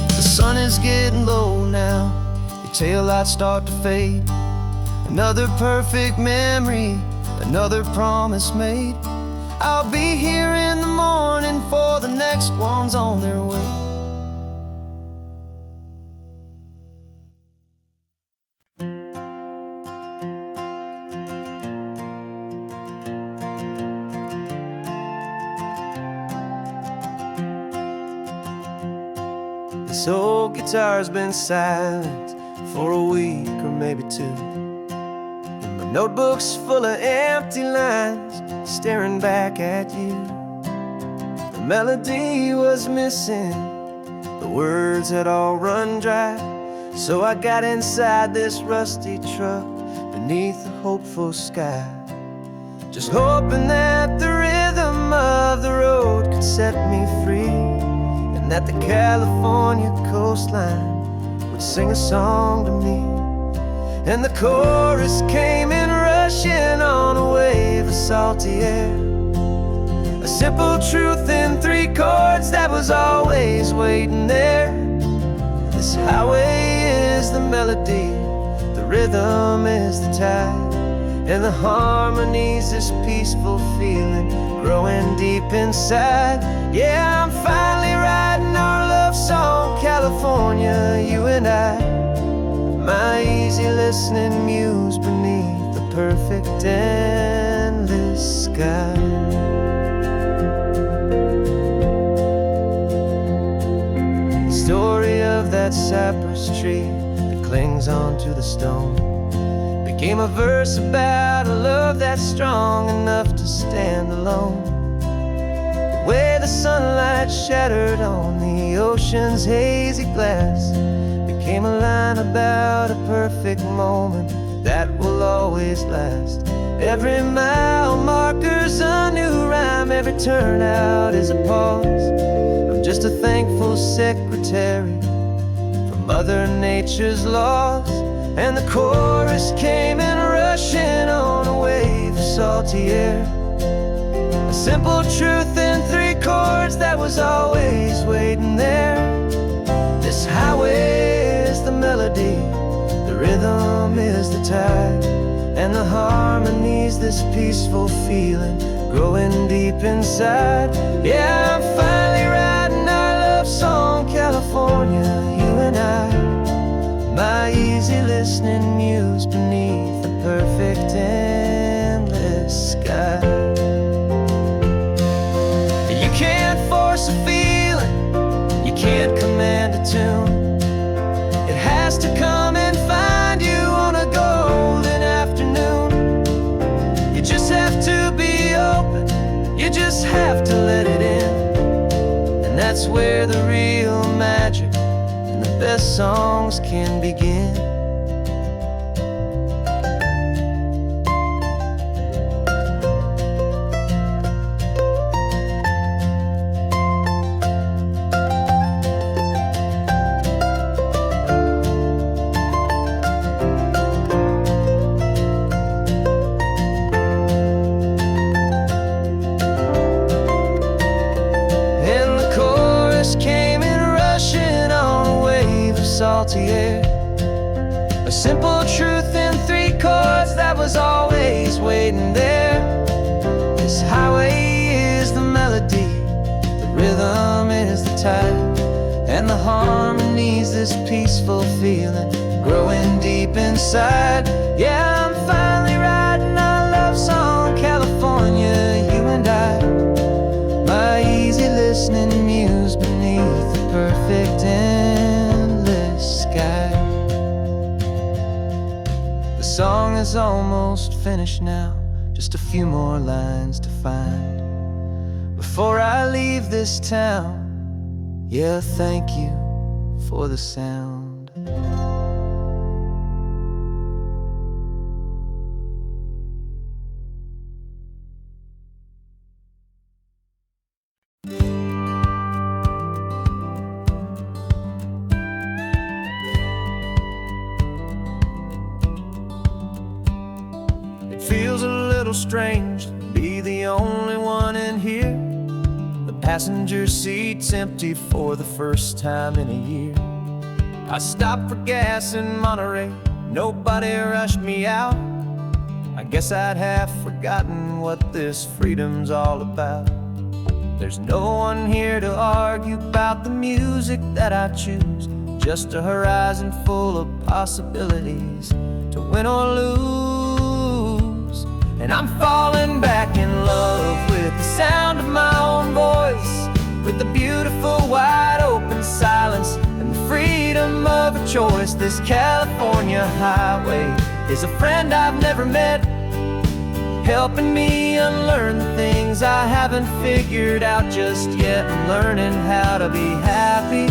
The sun is getting low now, your taillights start to fade. Another perfect memory, another promise made. I'll be here in the morning for the next ones on their way. This old guitar's been silent for a week or maybe two. Notebooks full of empty lines, staring back at you. The melody was missing, the words had all run dry. So I got inside this rusty truck beneath a hopeful sky, just hoping that the rhythm of the road could set me free, and that the California coastline would sing a song to me. And the chorus came in rushing on a wave of salty air, a simple truth in 3 chords that was always waiting there. This highway is the melody, the rhythm is the tide, and the harmony's this peaceful feeling growing deep inside. Yeah, I'm finally writing our love song, California, you and I. My easy listening muse beneath the perfect endless sky. The story of that cypress tree that clings onto the stone became a verse about a love that's strong enough to stand alone. The way the sunlight shattered on the ocean's hazy glass became a line about a perfect moment that will always last. Every mile marker's a new rhyme, every turnout is a pause. I'm just a thankful secretary for Mother Nature's laws. And the chorus came in rushing on a wave of salty air, a simple truth in 3 chords that was always waiting there. This highway is the melody, the rhythm is the tide, and the harmony's this peaceful feeling growing deep inside. Yeah, I'm finally writing our love song, California, you and I. My easy listening muse beneath the perfect endless sky. You can't force a feeling, you can't command a tune. It has to come and find you on a golden afternoon. You just have to be open, you just have to let it in. And that's where the real magic and the best songs can begin. Salty air, a simple truth in 3 chords that was always waiting there. This highway is the melody, the rhythm is the tide, and the harmony's this peaceful feeling growing deep inside. Yeah, I'm finally writing our love song, California, you and I. My easy listening muse beneath the perfect endless sky. The song is almost finished now, just a few more lines to find before I leave this town. Yeah, thank you for the sound. feels a little strange to be the only one in here. The passenger seat's empty for the first time in a year. I stopped for gas in Monterey, nobody rushed me out. I guess I'd half forgotten what this freedom's all about. There's no one here to argue about the music that I choose, just a horizon full of possibilities to win or lose. And I'm falling back in love with the sound of my own voice, with the beautiful wide open silence and the freedom of a choice. This California highway is a friend I've never met, helping me unlearn the things I haven't figured out just yet. I'm learning how to be happy,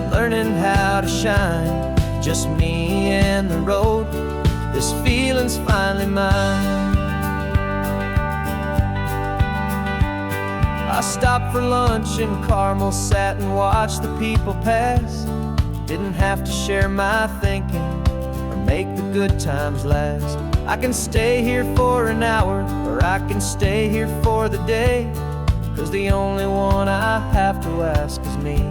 learning how to shine, just me and the road. This feeling's finally mine. I stopped for lunch in Carmel, sat and watched the people pass. Didn't have to share my thinking or make the good times last. I can stay here for an hour, or I can stay here for the day, 'cause the only one I have to ask is me.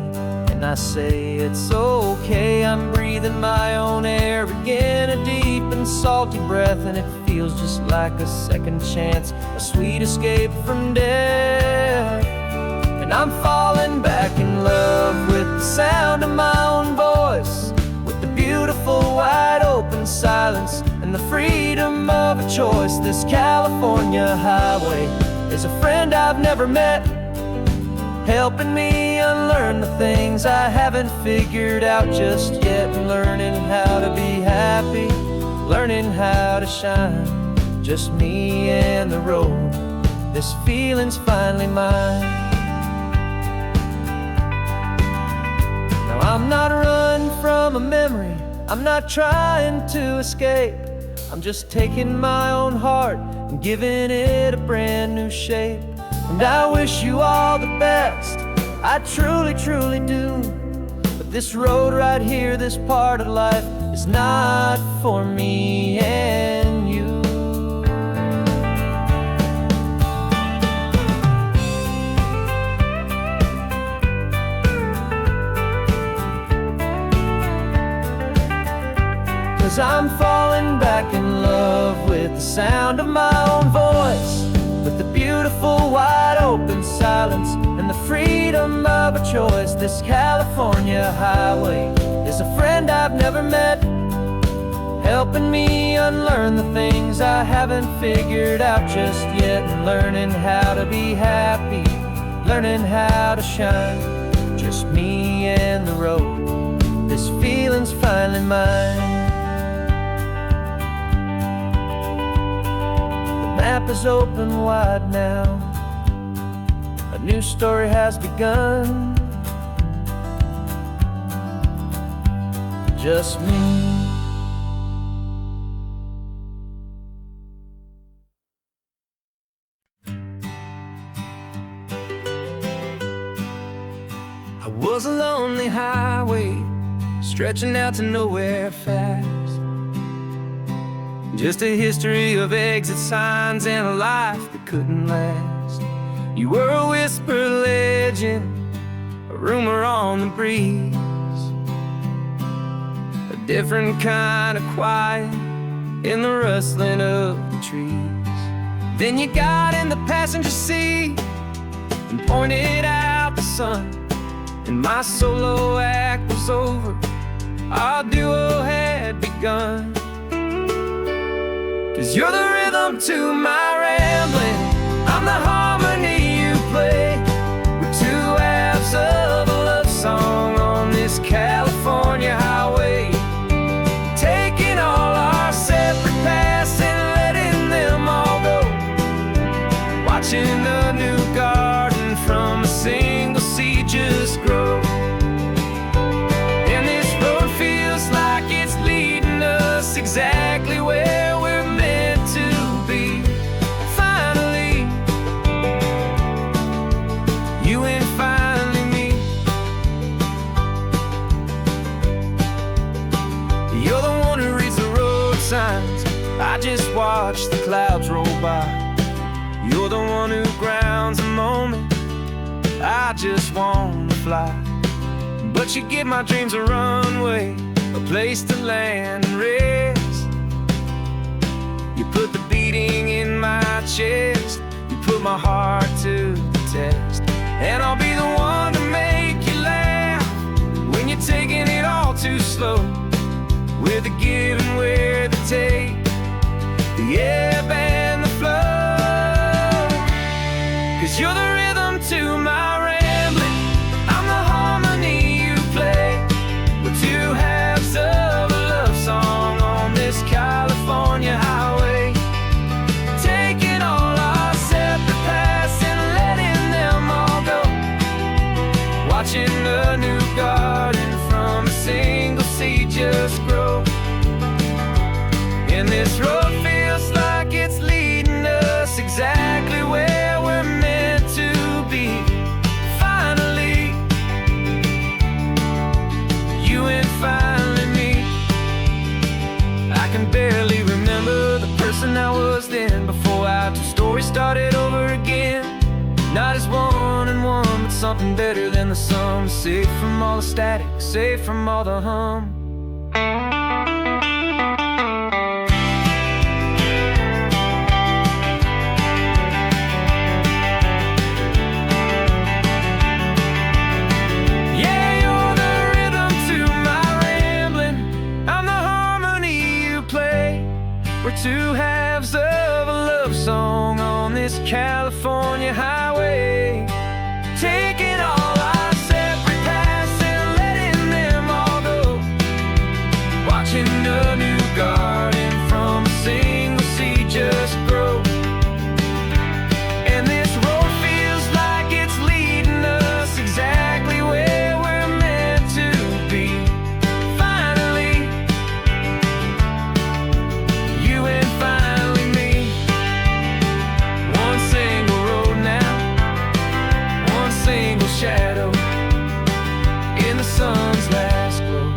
And I say it's okay, I'm breathing my own air again, a deep and salty breath, and it feels just like a second chance, a sweet escape from death. And I'm falling back in love with the sound of my own voice, with the beautiful wide open silence and the freedom of a choice. This California highway is a friend I've never met, helping me unlearn the things I haven't figured out just yet. And learning how to be happy, learning how to shine, just me and the road. This feeling's finally mine. Now I'm not running from a memory, I'm not trying to escape. I'm just taking my own heart and giving it a brand new shape. And I wish you all the best, I truly, truly do. But this road right here, this part of life, is not for me and you. Cause I'm falling back in love with the sound of my own voice, with the beautiful wide open silence and the freedom of a choice. This California highway is a friend I've never met, helping me unlearn the things I haven't figured out just yet. And learning how to be happy, learning how to shine, just me and the road. This feeling's finally mine. The map is open wide now, a new story has begun, just me. I was a lonely highway, stretching out to nowhere fast. Just a history of exit signs and a life that couldn't last. You were a whisper legend, a rumor on the breeze, a different kind of quiet in the rustling of the trees. Then you got in the passenger seat and pointed out the sun, and my solo act was over, our duo had begun. 'Cause you're the rhythm to my rambling, I'm the harmony you play. We're two halves of a love song on this California highway, taking all our separate paths and letting them all go, watching a new garden from a single seed just grow. And this road feels like it's leading us exactly where we're meant to be. Finally clouds roll by. You're the one who grounds the moment. I just wanna fly. But you give my dreams a runway, a place to land and rest. You put the beating in my chest, you put my heart to the test. And I'll be the one to make you laugh when you're taking it all too slow. With the give and with the take, the ebb and the flow. 'Cause you're the rhythm to my rambling, I'm the harmony you play. We're two halves of a love song on this California highway. Taking all our separate paths and letting them all go. Watching a new garden from a single seed just grow. And this road feels like it's leading us exactly where we're meant to be. Finally, you and finally me. I can barely remember the person I was then, before our two stories started over again. Not as one and one, but something better than the sum. Safe from all the static, safe from all the hum. Yeah, you're the rhythm to my rambling, I'm the harmony you play. We're two halves of a love song on this California highway. Taking all our separate paths and letting them all go. Watching a new garden from a single seed just grow. And this road feels like it's leading us exactly where we're meant to be. Finally, you and finally me. One single road now, one single shadow in the sun's last glow.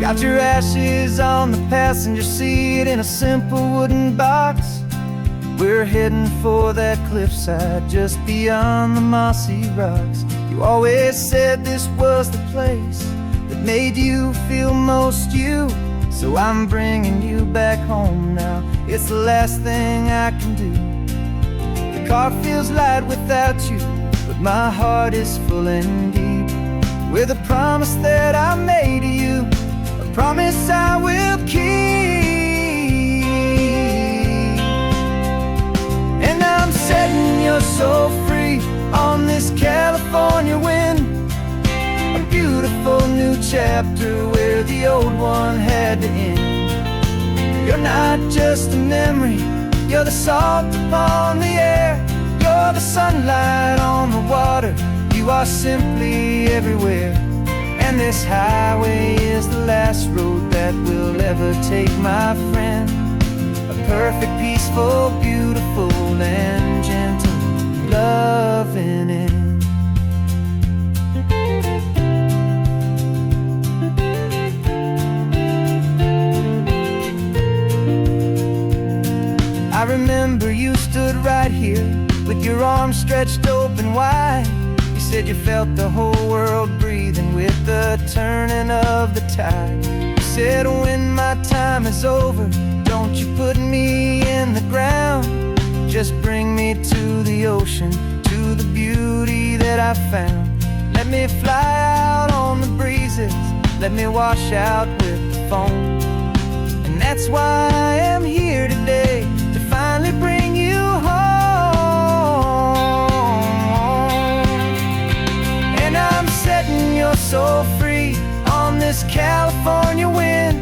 Got your ashes on the passenger seat in a simple wooden box. We're heading for that cliffside just beyond the mossy rocks. You always said this was the place that made you feel most you. So I'm bringing you back home now, it's the last thing I can do. The car feels light without you, but my heart is full and deep with a promise that I made to you, a promise I will keep. And I'm setting your soul free on this California wind, a beautiful new chapter where the old one had to end. You're not just a memory, you're the salt upon the air, you're the sunlight on the water, you are simply everywhere. And this highway is the last road that we'll ever take, my friend. A perfect, peaceful, beautiful, and gentle loving end. I remember you stood right here with your arms stretched open wide. You said you felt the whole world breathing with the turning of the tide. You said when my time is over, don't you put me in the ground, just bring me to the ocean, to the beauty that I found. Let me fly out on the breezes, let me wash out with the foam. And that's why I am here today, to finally bring you home. And I'm setting your soul free on this California wind,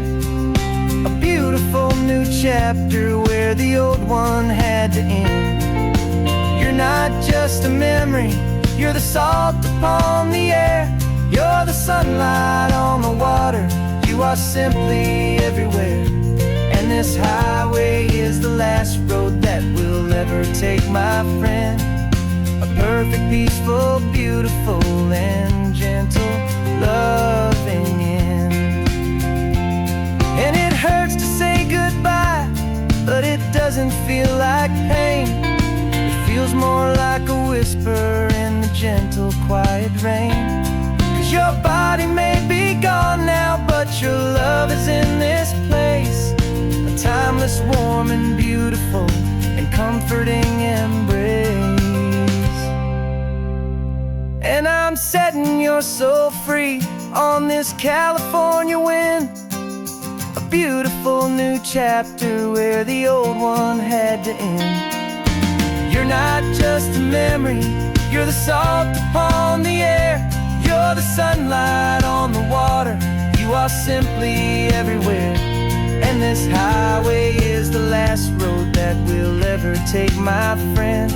a beautiful new chapter where the old one had to end. You're not just a memory, you're the salt upon the air, you're the sunlight on the water, you are simply everywhere. And this highway is the last road that we'll ever take, my friend. A perfect, peaceful, beautiful, and gentle, loving end. And it hurts to say goodbye, but it doesn't feel like pain. It feels more like a whisper in the gentle, quiet rain. 'Cause your body may be gone now, but your love is in this place. A timeless, warm, and beautiful, and comforting embrace. And I'm setting your soul free on this California wind. A beautiful new chapter where the old one had to end. You're not just a memory, you're the salt upon the air. You're the sunlight on the water, you are simply everywhere. And this highway is the last road that we'll ever take, my friend.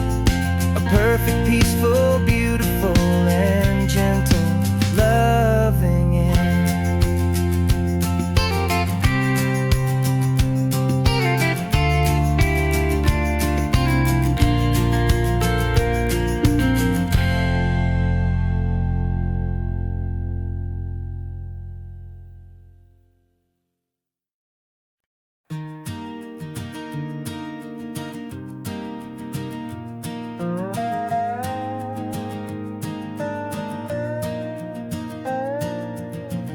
A perfect, peaceful, beautiful, and gentle, loving end.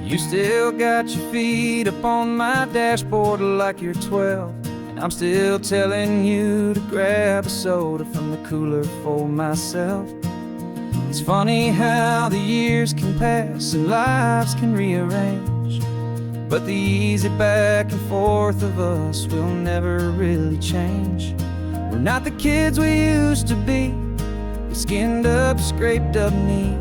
You still got your feet up on my dashboard like you're 12, and I'm still telling you to grab a soda from the cooler for myself. It's funny how the years can pass and lives can rearrange, but the easy back and forth of us will never really change. We're not the kids we used to be, with skinned up, scraped up knees,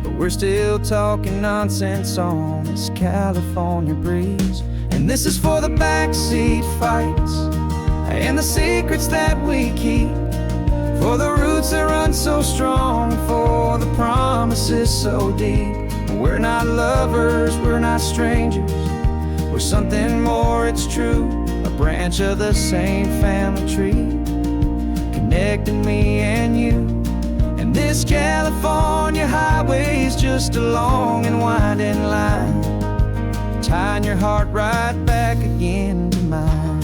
but we're still talking nonsense on this California breeze. And this is for the backseat fights and the secrets that we keep, for the roots that run so strong, for the promises so deep. We're not lovers, we're not strangers, we're something more, it's true. A branch of the same family tree, connecting me and you. And this California highway is just a long and winding line, tying your heart right back again to mine.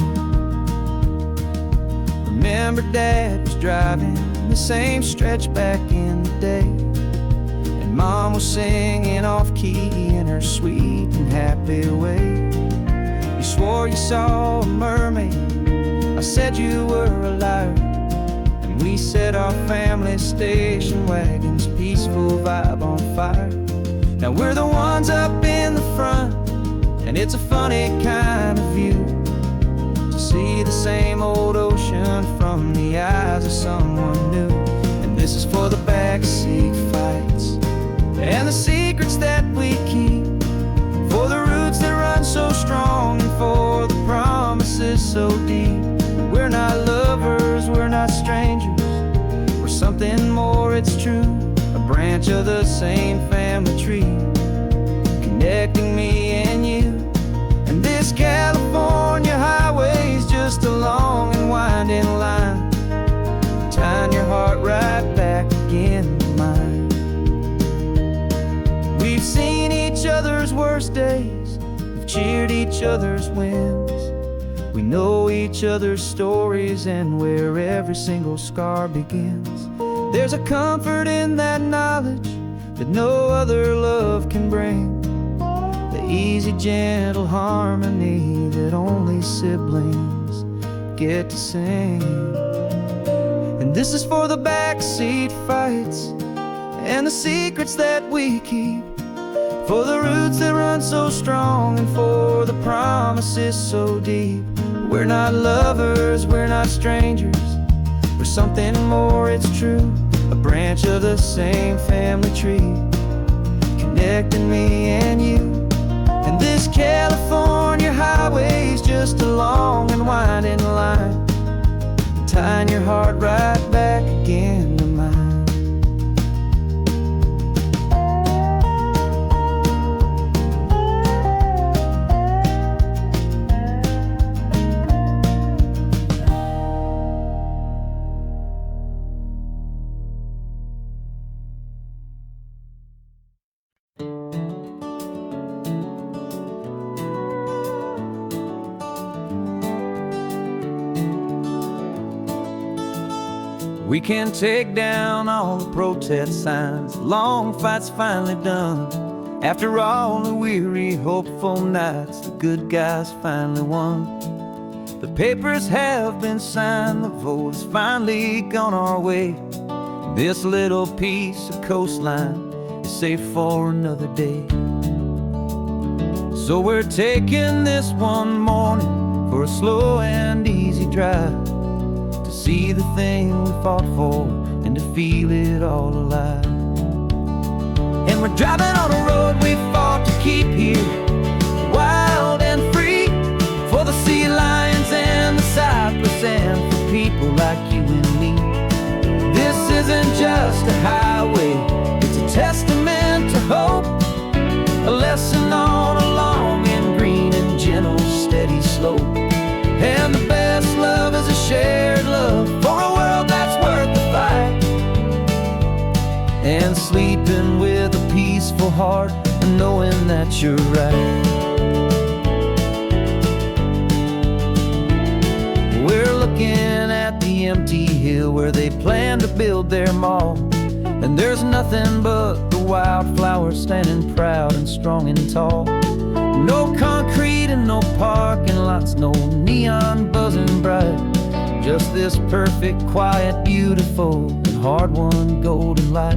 Remember Dad was driving the same stretch back in the day, and Mom was singing off-key in her sweet and happy way. You swore you saw a mermaid, I said you were a liar, and we set our family station wagon's peaceful vibe on fire. Now we're the ones up in the front, and it's a funny kind of view to see the same old ocean from the eyes of someone new. And this is for the backseat fights and the secrets that we keep, for the roots that run so strong, and for the promises so deep. We're not lovers, we're not strangers, we're something more, it's true. A branch of the same family tree, connecting me and you. And this California highway is just a long and winding line, tying your heart right back again to mine. We've seen each other's worst days, we've cheered each other's wins. We know each other's stories and where every single scar begins. There's a comfort in that knowledge that no other love can bring, the easy, gentle harmony that only siblings get to sing. And this is for the backseat fights and the secrets that we keep, for the roots that run so strong, and for the promises so deep. We're not lovers, we're not strangers, we're something more, it's true. A branch of the same family tree, connecting me and you. And this California highway is just a long and winding line, tying your heart right back again to mine. We can take down all the protest signs. Long fight's finally done. After all the weary, hopeful nights, the good guys finally won. The papers have been signed, the vote has finally gone our way. This little piece of coastline is safe for another day. So we're taking this one morning for a slow and easy drive, to see the thing we fought for and to feel it all alive. And we're driving on a road we fought to keep here, wild and free, for the sea lions and the cypress and for people like you and me. This isn't just a highway, it's a testament to hope, a lesson on a long and green and gentle steady slope. And the best love is a shared love for a world that's worth the fight, and sleeping with a peaceful heart and knowing that you're right. We're looking at the empty hill where they plan to build their mall, and there's nothing but the wildflowers standing proud and strong and tall. No concrete and no parking lots, no neon buzzing bright, just this perfect, quiet, beautiful, and hard-won golden light.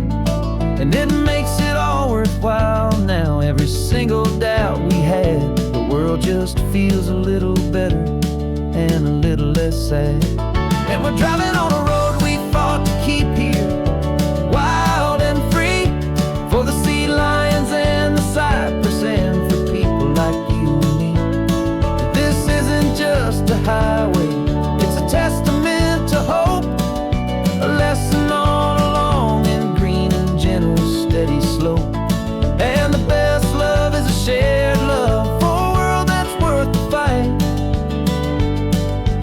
And it makes it all worthwhile now. Every single doubt we had, the world just feels a little better and a little less sad. And we're driving on a road we fought to keep here, wild and free, for the sea lions and the cypress and for people like you and me. This isn't just a highway, it's a testament to hope, a lesson on a long and green and gentle steady slope. And the best love is a shared love for a world that's worth the fight,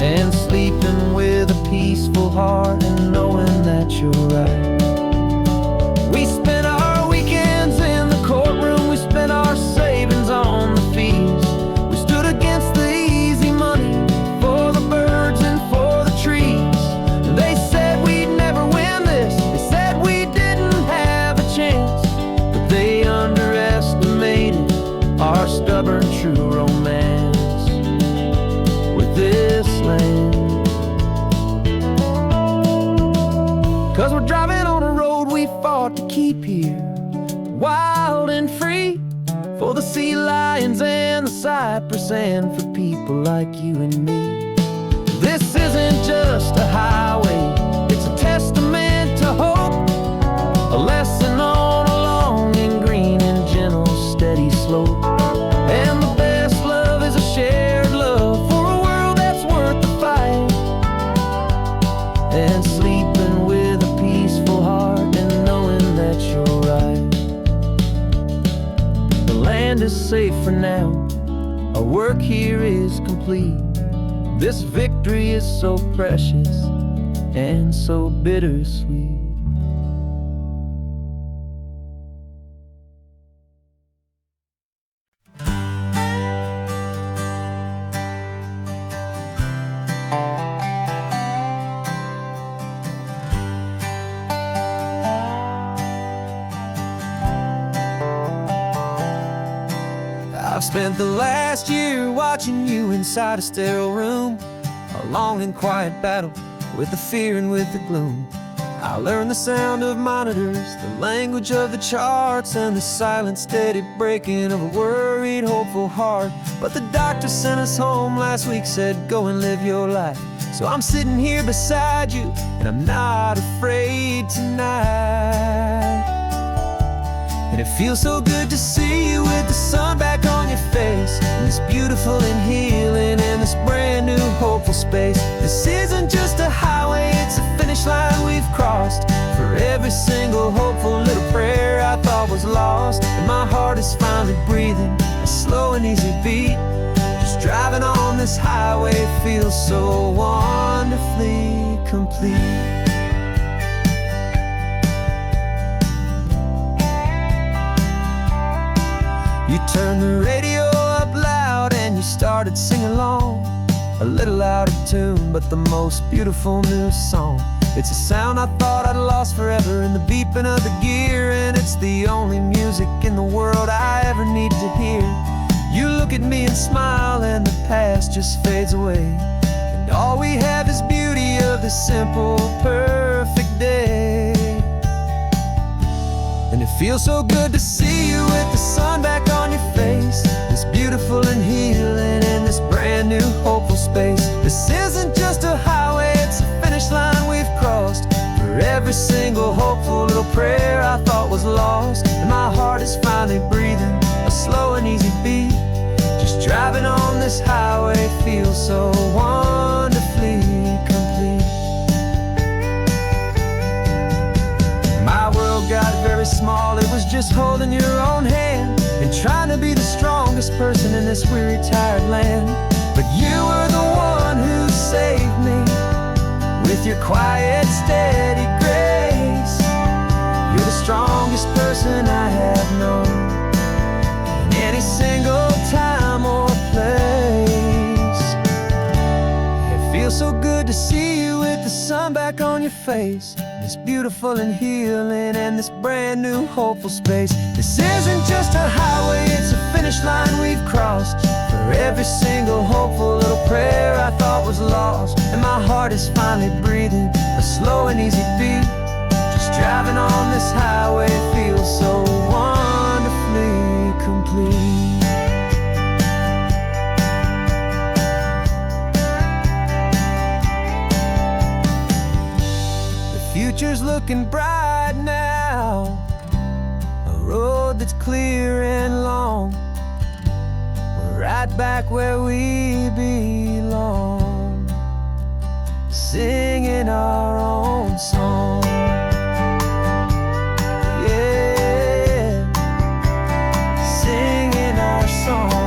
and sleeping with a peaceful heart and knowing that you're right. We spent our weekends in the courtroom, we spent our savings on the fees. We stood against the easy money for the birds and for the trees. They said we'd never win this, they said we didn't have a chance, but they underestimated our stubborn true romance with this land. 'Cause we're driving on a road we fought to keep here, wild and free, for the sea lions and the cypress and for people like you and me. This isn't just a highway, it's a testament to hope, a lesson on a long and green and gentle steady slope. And the best love is a shared love for a world that's worth the fight, and sleeping with a peaceful heart and knowing that you're right. The land is safe for now, our work here is complete. This victory is so precious and so bittersweet. I've spent the last year watching you inside a sterile room, a long and quiet battle with the fear and with the gloom. I learned the sound of monitors, the language of the charts, and the silent, steady breaking of a worried, hopeful heart. But the doctor sent us home last week, said go and live your life. So I'm sitting here beside you, and I'm not afraid tonight. And it feels so good to see you with the sun back on your face, and this beautiful and healing in this brand new hopeful space. This isn't just a highway, it's a finish line we've crossed. For every single hopeful little prayer I thought was lost, and my heart is finally breathing a slow and easy beat. Just driving on this highway feels so wonderfully complete. You turned the radio up loud and you started singing along, a little out of tune, but the most beautiful new song. It's a sound I thought I'd lost forever in the beeping of the gear, and it's the only music in the world I ever need to hear. You look at me and smile, and the past just fades away, and all we have is beauty of this simple, perfect day. And it feels so good to see you with the sun back on your face, this beautiful and healing in this brand new hopeful space. This isn't just a highway, it's a finish line we've crossed. For every single hopeful little prayer I thought was lost, and my heart is finally breathing a slow and easy beat. Just driving on this highway feels so wonderfully complete. My world got very small, it was just holding your own hand and trying to be the strongest person in this weary, tired land. But you were the one who saved me with your quiet, steady grace. You're the strongest person I have known in any single time or place. It feels so good to see you with the sun back on your face, this beautiful and healing and this brand new hopeful space. This isn't just a highway, it's a finish line we've crossed. For every single hopeful little prayer I thought was lost, and my heart is finally breathing a slow and easy beat. Just driving on this highway feels so wonderfully complete. Future's looking bright now, a road that's clear and long. We're right back where we belong, singing our own song. Yeah, singing our song.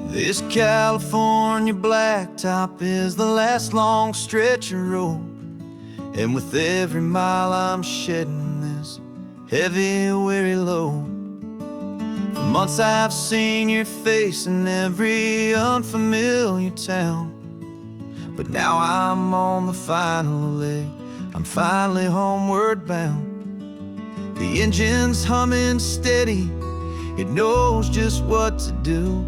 This California blacktop is the last long stretch of road, and with every mile I'm shedding this heavy, weary load. For months I've seen your face in every unfamiliar town, but now I'm on the final leg, I'm finally homeward bound. The engine's humming steady, it knows just what to do.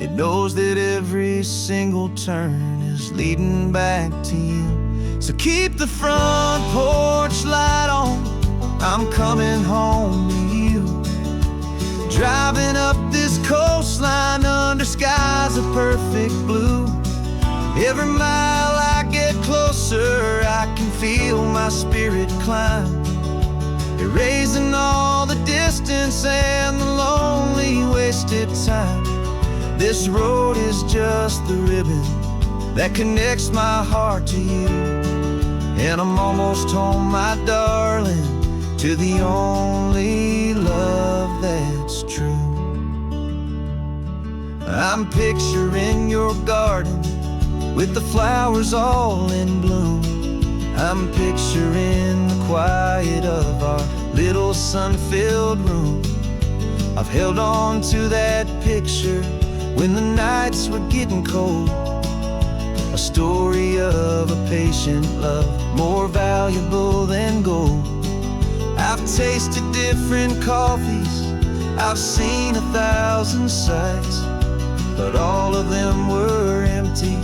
It knows that every single turn is leading back to you. So keep the front porch light on, I'm coming home to you. Driving up this coastline under skies of perfect blue. Every mile I get closer, I can feel my spirit climb, erasing all the distance and the lonely wasted time. This road is just the ribbon that connects my heart to you, and I'm almost home, my darling, to the only love that's true. I'm picturing your garden with the flowers all in bloom. I'm picturing the quiet of our little sun-filled room. I've held on to that picture when the nights were getting cold, a story of a patient love more valuable than gold. I've tasted different coffees, I've seen 1,000 sights, but all of them were empty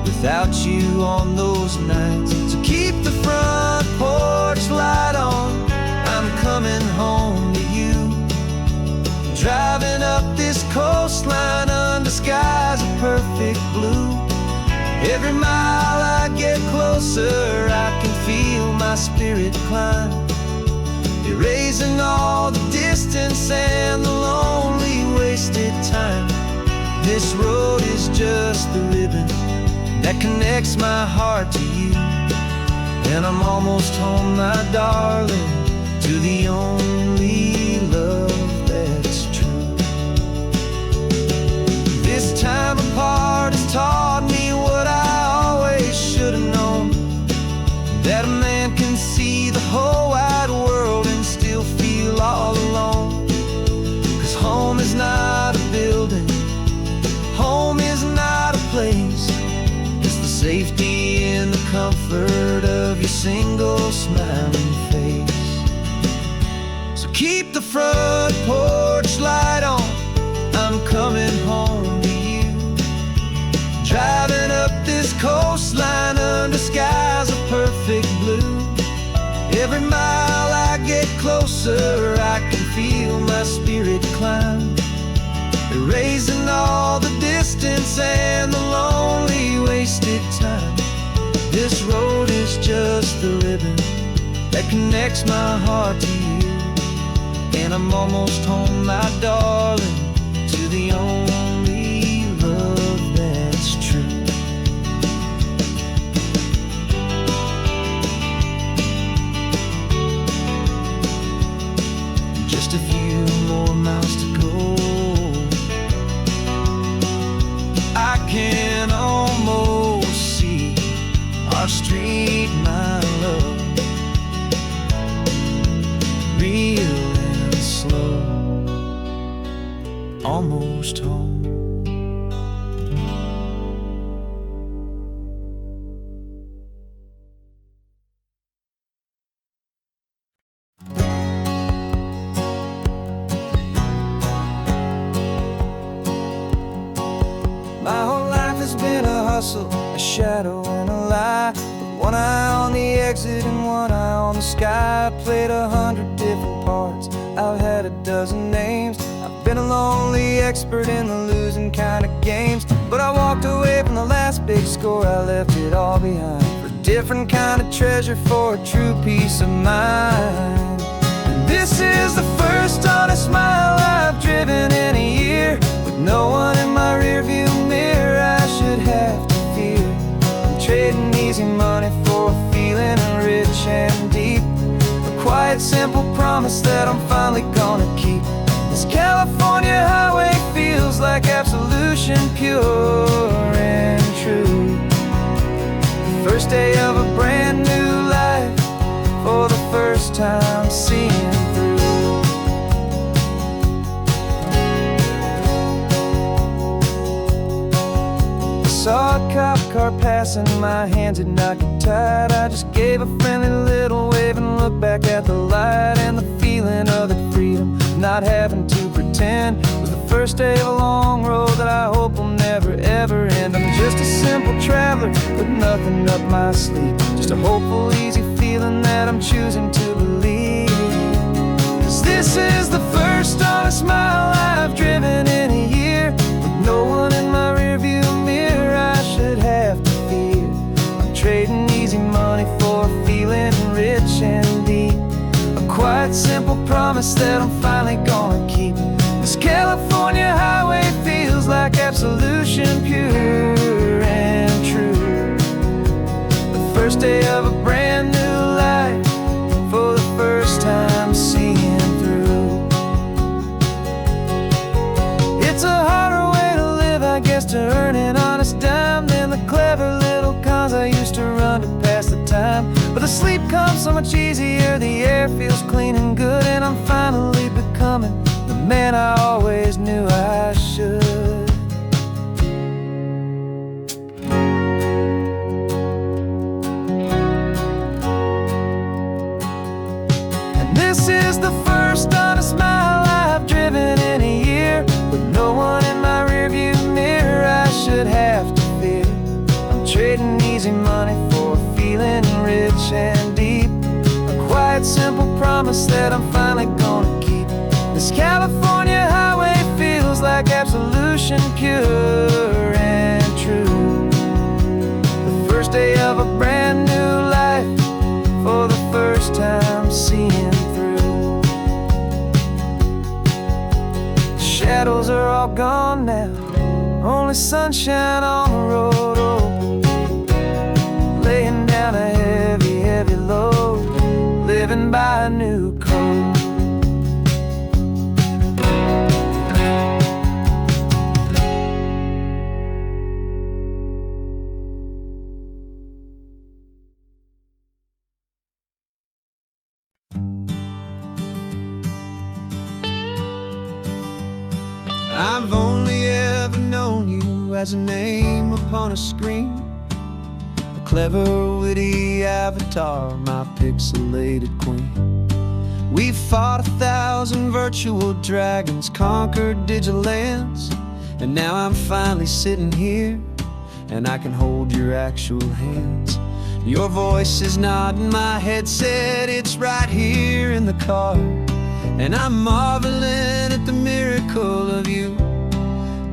without you on those nights. So keep the front porch light on, I'm coming home to you. Driving up this coastline under skies of perfect blue. Every mile I get closer, I can feel my spirit climb, erasing all the distance and the lonely wasted time. This road is just the ribbon that connects my heart to you, and I'm almost home, my darling, to the only love that's true. This time apart has taught me what I always should have known, that a man can see the whole wide world and still feel all alone. 'Cause home is not a building, home is not a place, it's the safety and the comfort of your single smiling face. So keep the front porch light on, I'm coming home to you. Driving up this coastline under skies of perfect blue. Every mile I get closer, I can feel my spirit climb, erasing all the distance and the lonely wasted time. This road is just the ribbon that connects my heart to you, and I'm almost home, my darling, to the only love that's true. Just a few more miles to go, I can almost see our street, my love, real and slow, almost home. My whole life has been a hustle, a shadow and a lie, with one eye on the exit and one eye on the sky. I played 100 different parts, I've had a dozen names, I've been a lonely expert in the losing kind of games. But I walked away from the last big score, I left it all behind, for a different kind of treasure, for a true peace of mind. And this is the first honest mile I've driven in a year, with no one in my rearview mirror I should have to fear. I'm trading easy money for a feeling rich and deep, a quiet simple promise that I'm finally gonna keep. This California highway feels like absolution, pure and true. The first day of a brand new life, for the first time seeing through. Saw a cop car passing, my hands had not got tied. I just gave a friendly little wave and looked back at the light, and the feeling of the freedom, not having to pretend, was the first day of a long road that I hope will never ever end. I'm just a simple traveler with nothing up my sleeve, just a hopeful, easy feeling that I'm choosing to believe. 'Cause this is the first honest mile I've driven in a year, with no one in my rearview mirror I should have to fear. I'm trading easy money for a feeling rich and deep, a quiet simple promise that I'm finally gonna keep. This California highway feels like absolution, pure and true. The first day of a brand new life, for the first time seeing through. It's a harder way to live, I guess, to earn an honest dime than the clever little cons I used to run to pass the time. But the sleep comes so much easier, the air feels clean and good, and I'm finally becoming the man I always knew I should. And this is the first honest mile I've driven in a year, with no one in my rearview mirror I should have to fear. I'm trading easy money for a feeling rich and deep, a quiet simple promise that I'm finally gonna keep. This California highway feels like absolution, pure and true. The first day of a brand new life, for the first time seeing through. The shadows are all gone now, only sunshine on the road. Oh, laying down a heavy, heavy load, living by a new code. as a name upon a screen, a clever, witty avatar, my pixelated queen. We fought 1,000 virtual dragons, conquered digital lands, and now I'm finally sitting here, and I can hold your actual hands. Your voice is not in my headset, it's right here in the car, and I'm marveling at the miracle of you,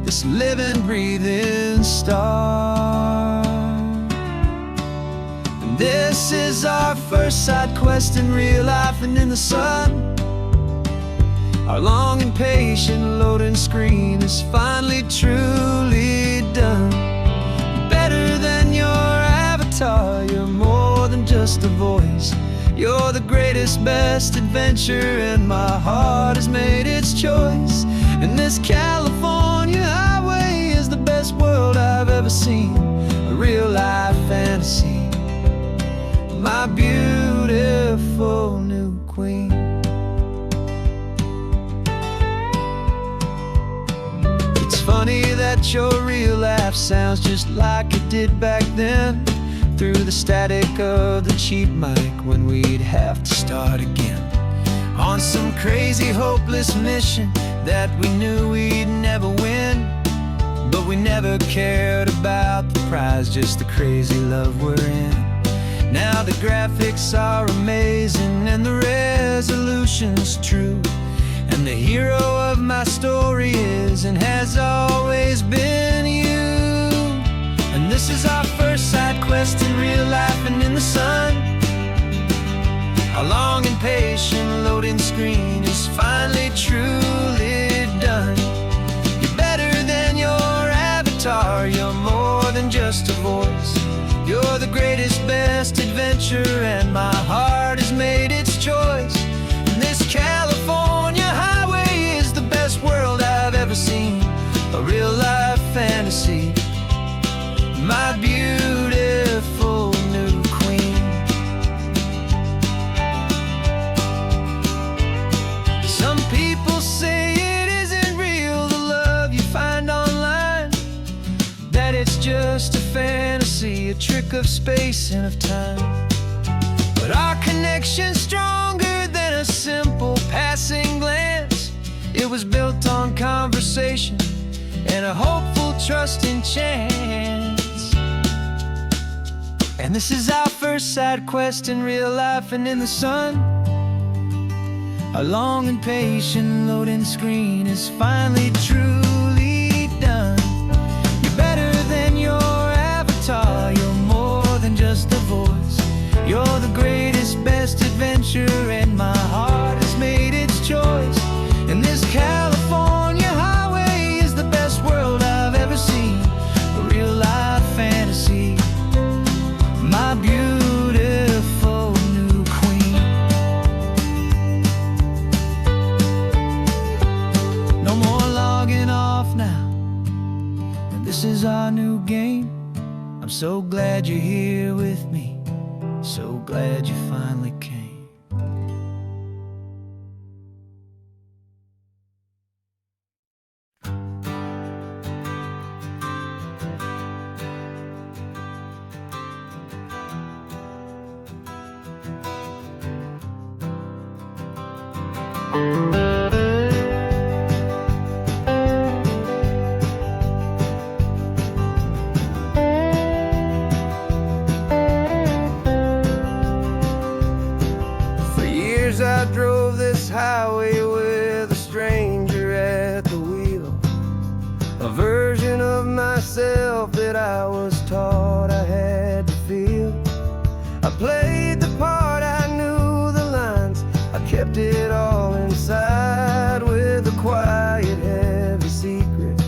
this living, breathing star. And this is our first side quest in real life and in the sun. Our long and patient loading screen is finally truly done. Better than your avatar, you're more than just a voice. You're the greatest, best adventure, and my heart has made its choice. And this California highway is the best world I've ever seen, a real life fantasy, my beautiful new queen. It's funny that your real life sounds just like it did back then, through the static of the cheap mic when we'd have to start again, on some crazy hopeless mission that we knew we'd never win. But we never cared about the prize, just the crazy love we're in. Now the graphics are amazing and the resolution's true, and the hero of my story is and has always been you. And this is our first side quest in real life and in the sun. Our long and patient loading screen is finally truly done. You're better than your avatar, you're more than just a voice. You're the greatest, best adventure, and my heart has made its choice. And this California highway is the best world I've ever seen, a real life fantasy, my beautiful new queen. Some people say it isn't real, the love you find online, that it's just a fantasy, a trick of space and of time. But our connection's stronger than a simple passing glance. It was built on conversation and a hopeful, trusting chance. And this is our first side quest in real life and in the sun. Our long and patient loading screen is finally truly done. You're better than your avatar, you're more than just a voice. You're the greatest, best adventure, and my heart has made its choice. And this California highway is the best world I've ever seen, a real life fantasy, my beautiful new queen. No more logging off now, and this is our new game. I'm so glad you're here with me, so glad you finally came. For years I drove this highway with a stranger at the wheel, a version of myself that I was taught I had to feel. I played the part, I knew the lines, I kept it all inside with a quiet, heavy secret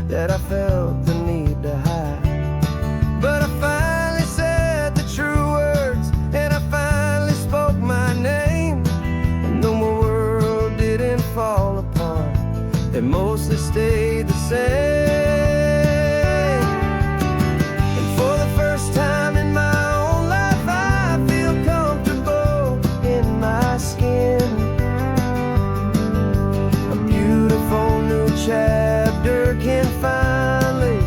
that I felt the need to hide. But I finally said the true words, and I finally spoke my name, and though my world didn't fall apart, it mostly stayed the same. And for the first time in my own life, I feel comfortable in my skin. A beautiful new chapter can finally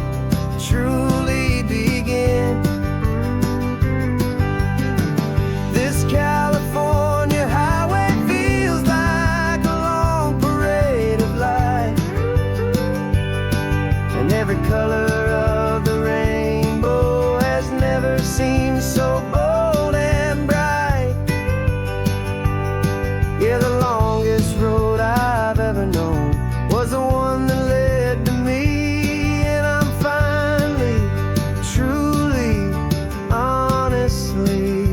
And every color of the rainbow has never seemed so bold and bright. Yeah, the longest road I've ever known was the one that led to me. And I'm finally, truly, honestly,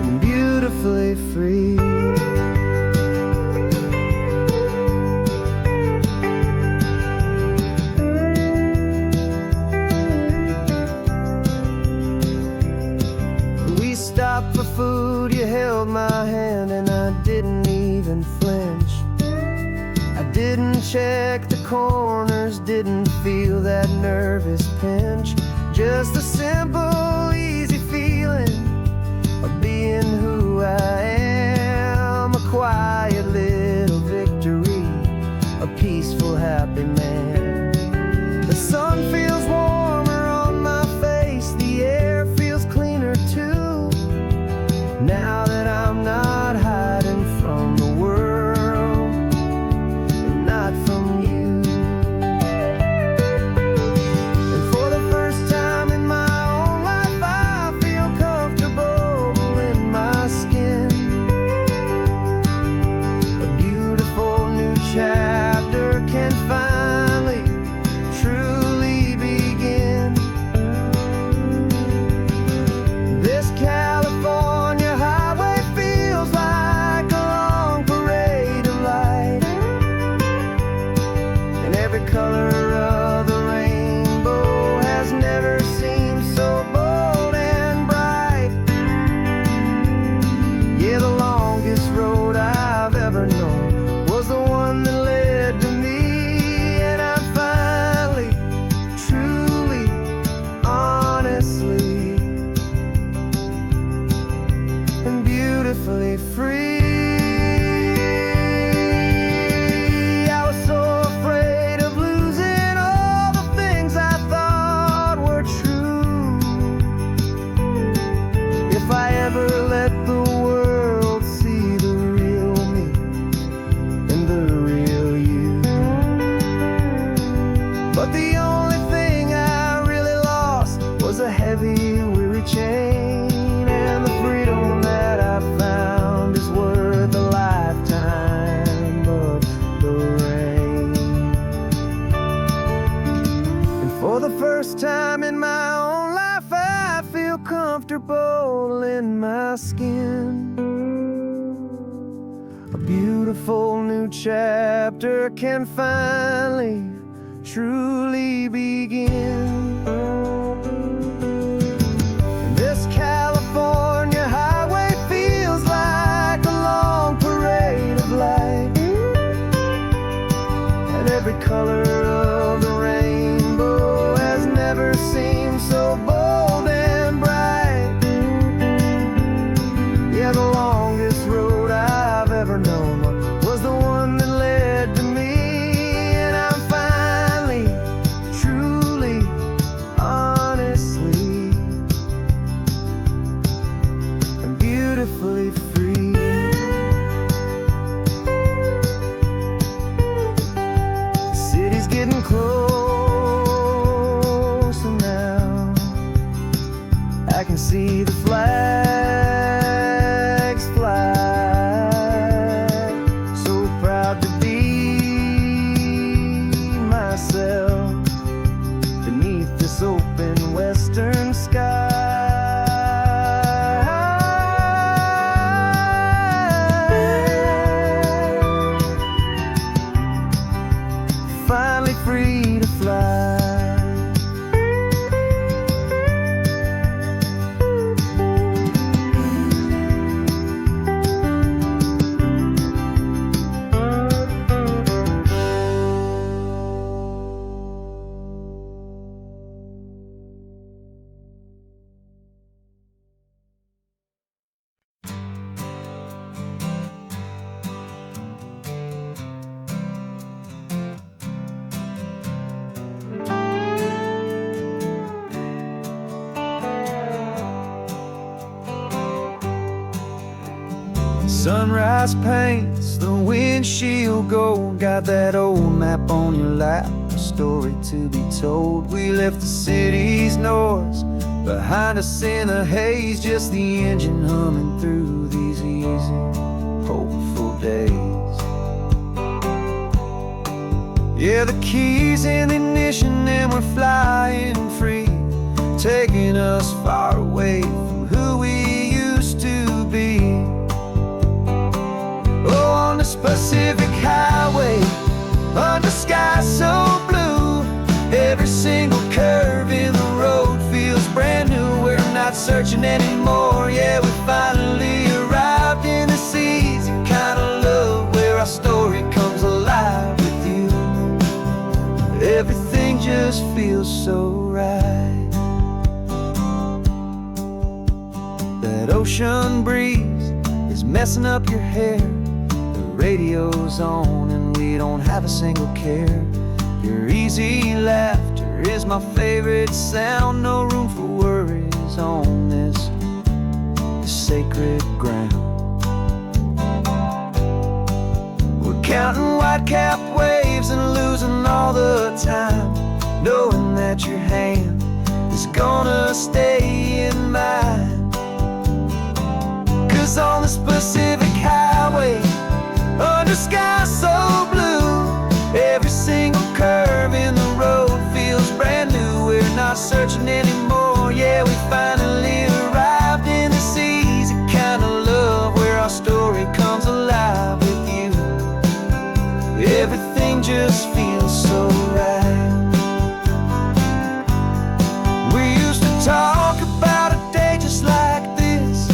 and beautifully free. We stopped for food, you held my hand, and I didn't even flinch. I didn't check the corners, didn't feel that nervous pinch. Just a simple, easy feeling of being who I am. A quiet little victory, a peaceful, happy man. The sun feels warmer on my face, the air feels cleaner too. Now that I'm not hiding from the world, and not from you. And for the first time in my own life, I feel comfortable in my skin. A beautiful new chapter can finally, truly begin. This California highway feels like a long parade of light. And every color of the rainbow has never seemed so bold and bright. Yeah, the longest road I've ever known was the one that led to me. And I'm finally, truly, honestly, and beautifully free. I was so afraid of losing all the things I thought were true. If I ever let the world see the real me and the real you. But the only thing I really lost was a heavy, weary chain. And the freedom that I found is worth a lifetime of the rain. And for the first time in my own life, I feel comfortable in my skin. A beautiful new chapter can finally, truly begin. This California highway feels like a long parade of light. And every color of the rainbow has never seemed so bold and bright. Yeah, the longest road I've ever known was the one that led to me. And I'm finally, truly, honestly, and beautifully free. The city's getting closer now. I can see the flags fly. So proud to be myself beneath this open western sky. Finally free to fly. Sunrise paints the windshield gold. Got that old map on your lap, a story to be told. We left the city's noise behind us in the haze, just the engine humming through these easy, hopeful days. Yeah, the keys in the ignition and we're flying free, taking us far away from who we used to be. Oh, on this Pacific highway, under sky so blue, every single curve in the road feels brand new. We're not searching anymore, yeah, we finally arrived in this easy kind of love where our story comes alive with you. Everything just feels so right. That ocean breeze is messing up your hair, the radio's on and we don't have a single care. Your easy laughter is my favorite sound. No room for worries on this sacred ground. We're counting white-capped waves and losing all the time, knowing that your hand is gonna stay in mine. 'Cause on this Pacific highway, under sky so blue, every single curve in the road feels brand new. We're not searching anymore, yeah, we finally arrived in this easy kind of love where our story comes alive with you. Everything just feels so right. We used to talk about a day just like this,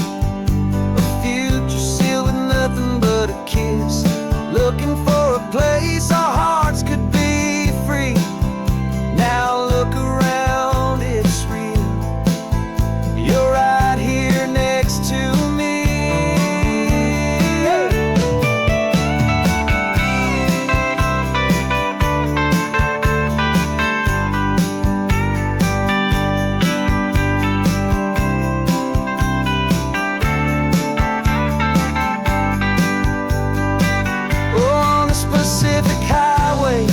a future sealed with nothing but a kiss, looking for a place our hearts could be free. Now look around, it's real. You're right here next to me. On the Pacific highway,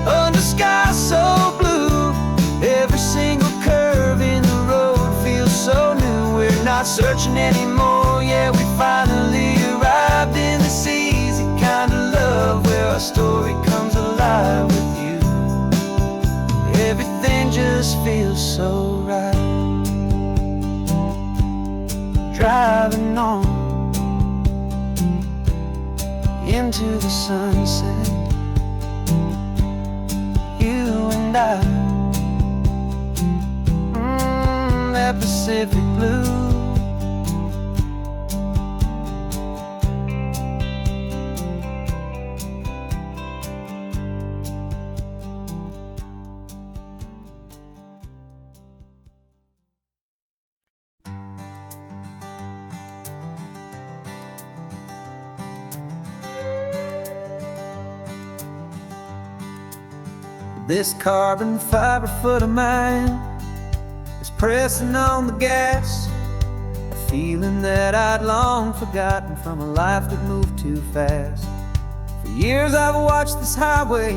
under sky so blue, every single curve in the road feels so new. We're not searching anymore, yeah, we finally arrived in this easy kind of love where our story comes alive with you. Everything just feels so right. Driving on into the sunset, you and I, that Pacific blue. This carbon fiber foot of mine is pressing on the gas, a feeling that I'd long forgotten from a life that moved too fast. For years I've watched this highway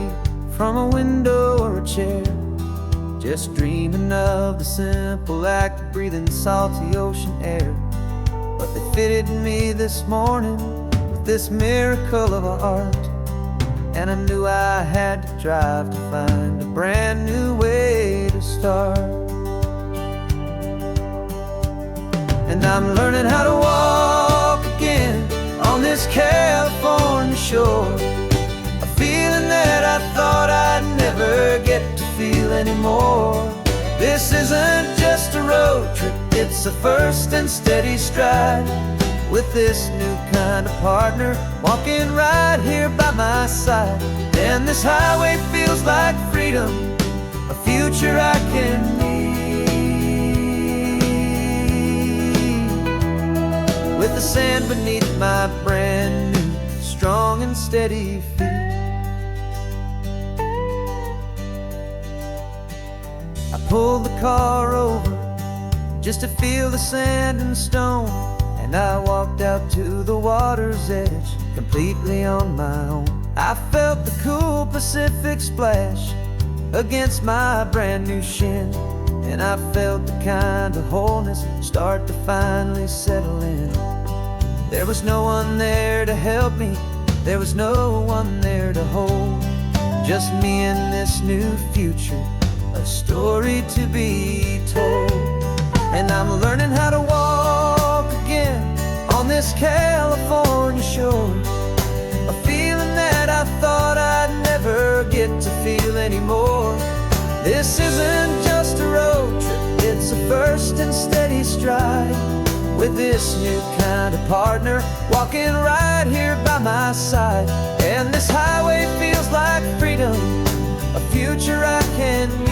from a window or a chair, just dreaming of the simple act of breathing salty ocean air. But they fitted me this morning with this miracle of art, and I knew I had to drive to find a brand new way to start. And I'm learning how to walk again on this California shore, a feeling that I thought I'd never get to feel anymore. This isn't just a road trip, it's a first and steady stride, with this new kind of partner walking right here by my side. And this highway feels like freedom, a future I can need, with the sand beneath my brand new, strong and steady feet. I pulled the car over just to feel the sand and stone, and and I walked out to the water's edge, completely on my own. I felt the cool Pacific splash against my brand new shin, and I felt the kind of wholeness start to finally settle in. There was no one there to help me, there was no one there to hold, just me and this new future, a story to be told. And I'm learning how to walk again on this California shore, a feeling that I thought I'd never get to feel anymore. This isn't just a road trip, it's a first and steady stride, with this new kind of partner walking right here by my side. And this highway feels like freedom, a future I can meet,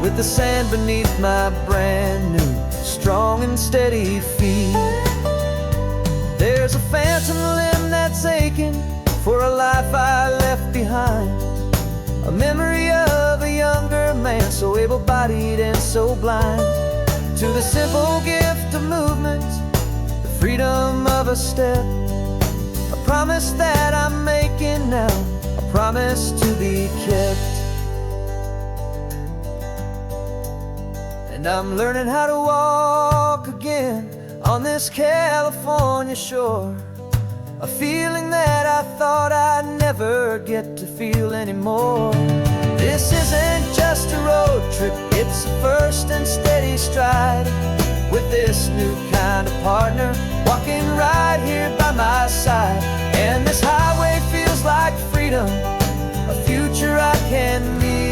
with the sand beneath my brand new, strong and steady feet. There's a phantom limb that's aching for a life I left behind, a memory of a younger man, so able-bodied and so blind, to the simple gift of movement, the freedom of a step, a promise that I'm making now, a promise to be kept. And I'm learning how to walk again on this California shore, a feeling that I thought I'd never get to feel anymore. This isn't just a road trip, it's a first and steady stride, with this new kind of partner walking right here by my side. And this highway feels like freedom, a future I can meet,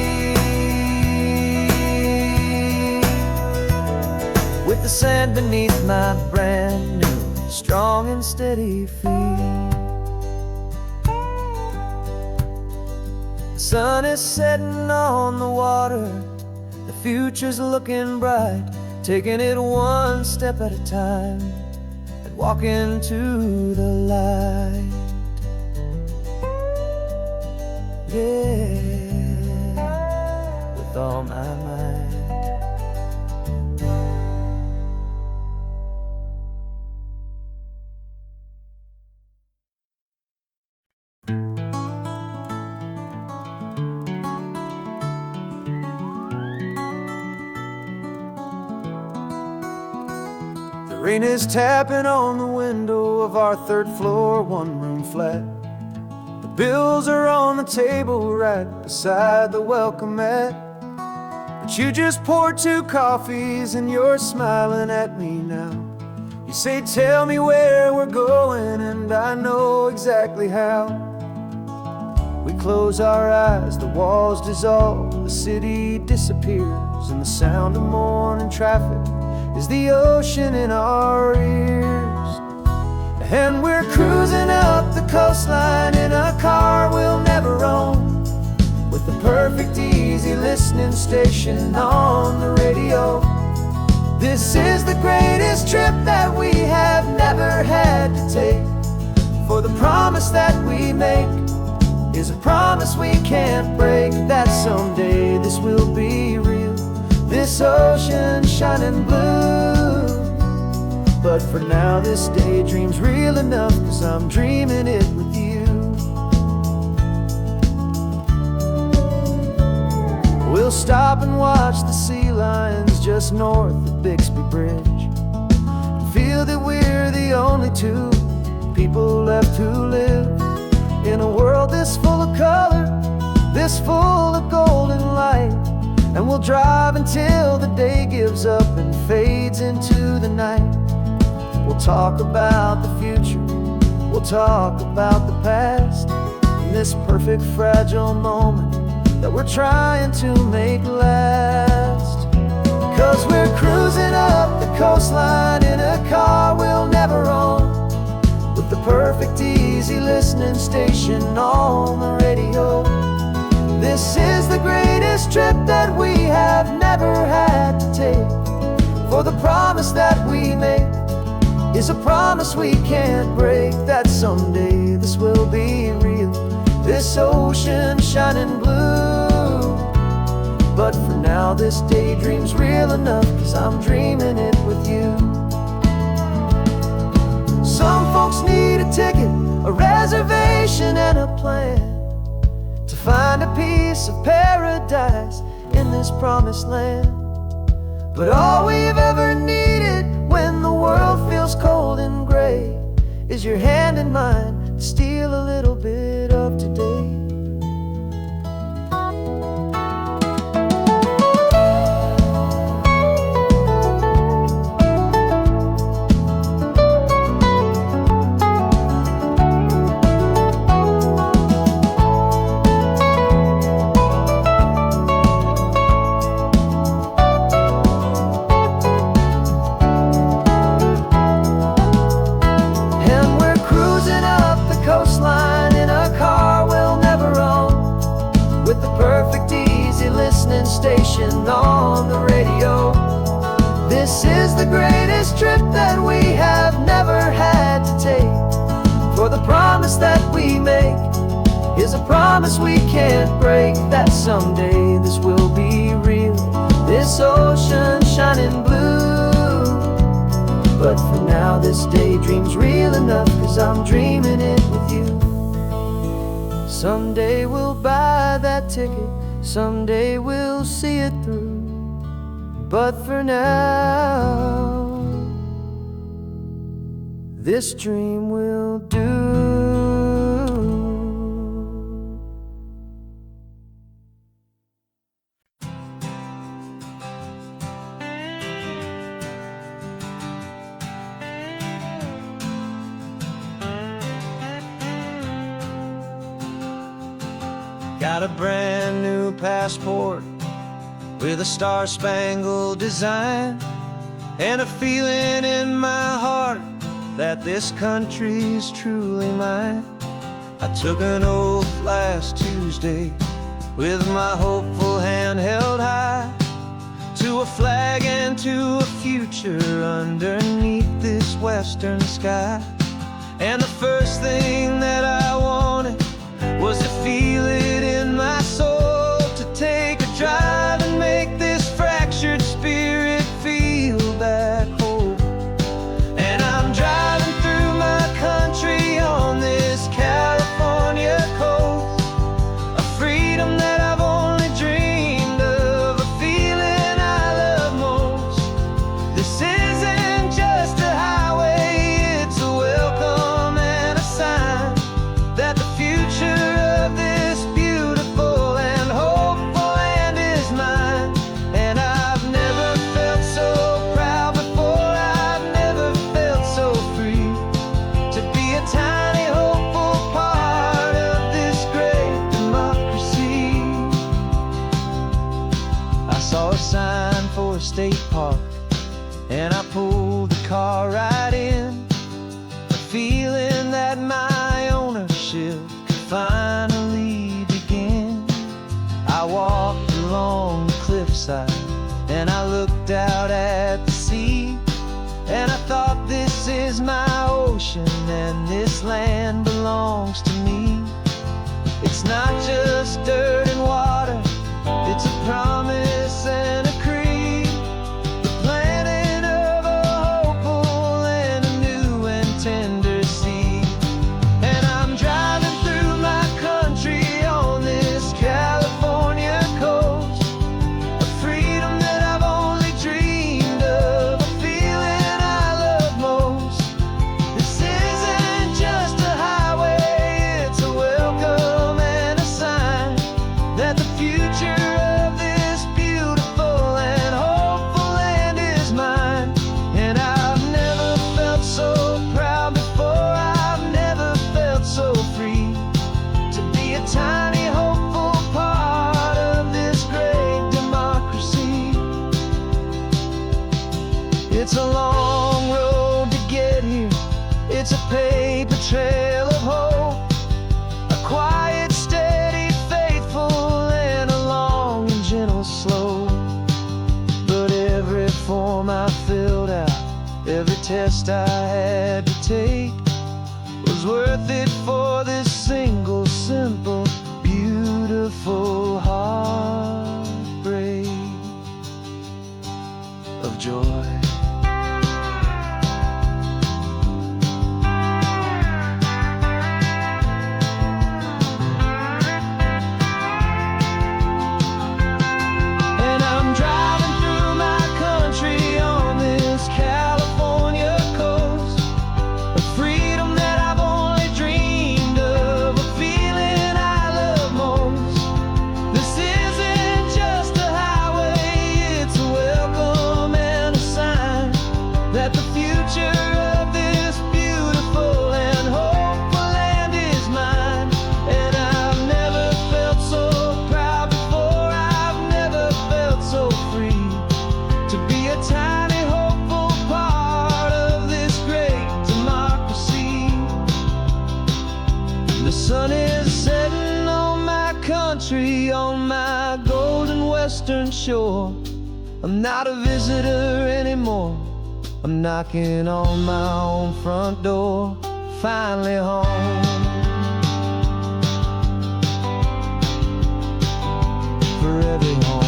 with the sand beneath my brand new, strong and steady feet. The sun is setting on the water, the future's looking bright, taking it one step at a time and walking to the light. Yeah, with all my might. The rain is tapping on the window of our third floor, one-room flat. The bills are on the table right beside the welcome mat. But you just poured 2 coffees and you're smiling at me now. You say, tell me where we're going, and I know exactly how. We close our eyes, the walls dissolve, the city disappears, and the sound of morning traffic is the ocean in our ears. And we're cruising up the coastline in a car we'll never own, with the perfect easy listening station on the radio. This is the greatest trip that we have never had to take, for the promise that we make is a promise we can't break, that someday this will be real, this ocean shining blue. But for now this daydream's real enough, 'cause I'm dreaming it with you. We'll stop and watch the sea lions just north of Bixby Bridge, and feel that we're the only 2 people left who live in a world this full of color, this full of golden light. And we'll drive until the day gives up and fades into the night. We'll talk about the future, we'll talk about the past, in this perfect fragile moment that we're trying to make last. 'Cause we're cruising up the coastline in a car we'll never own, with the perfect easy listening station on the radio. This is the greatest trip that we have never had to take, for the promise that we make is a promise we can't break, that someday this will be real, this ocean shining blue. But for now this daydream's real enough, 'cause I'm dreaming it with you. Some folks need a ticket, a reservation and a plan to find a piece of paradise in this promised land. But all we've ever needed when the world feels cold and gray is your hand in mine to steal a little bit of today. Station on the radio. This is the greatest trip that we have never had to take. For the promise that we make is a promise we can't break, that someday this will be real, this ocean shining blue. But for now this daydream's real enough, 'cause I'm dreaming it with you. Someday we'll buy that ticket, someday we'll see it through. But for now, this dream will do. Got a brand new passport with a star-spangled design, and a feeling in my heart that this country's truly mine. I took an oath last Tuesday with my hopeful hand held high, to a flag and to a future underneath this western sky. And the first thing that I wanted was to feel it in my soul, to take a drive and make this fractured spirit feel back home. And I'm driving through my country on this California coast, a freedom that I've only dreamed of, a feeling I love most. This isn't just a highway, it's a welcome and a sign that the future of this beautiful and hopeful land is mine. And I've never felt so proud before, I've never felt so free, to be a tiny hopeful part of this great democracy. I saw a sign for a state park, and I pulled the car right in, a feeling that my ownership could finally begin. I walked along the cliffside and I looked out at the sea, and I thought, this is my ocean and this land belongs to me. It's not just dirt and water, it's a promise and a creed, the planting of a hopeful and a new and tender seed. And I'm driving through my country on this California coast, a freedom that I've only dreamed of, a feeling I love most. This isn't just a highway, it's a welcome and a sign that the future of this beautiful and hopeful land is mine. And I've never felt so proud before, I've never felt so free, to be a tiny hopeful part of this great democracy. It's a long road to get here, it's a paper trail of hope, a quiet, steady, faithful, and a long and gentle slope. But every form I filled out, every test I had to take, was worth it for this single, simple, beautiful heartbreak. The sun is setting on my country, on my golden western shore. I'm not a visitor anymore. I'm knocking on my own front door. Finally home. Forever home.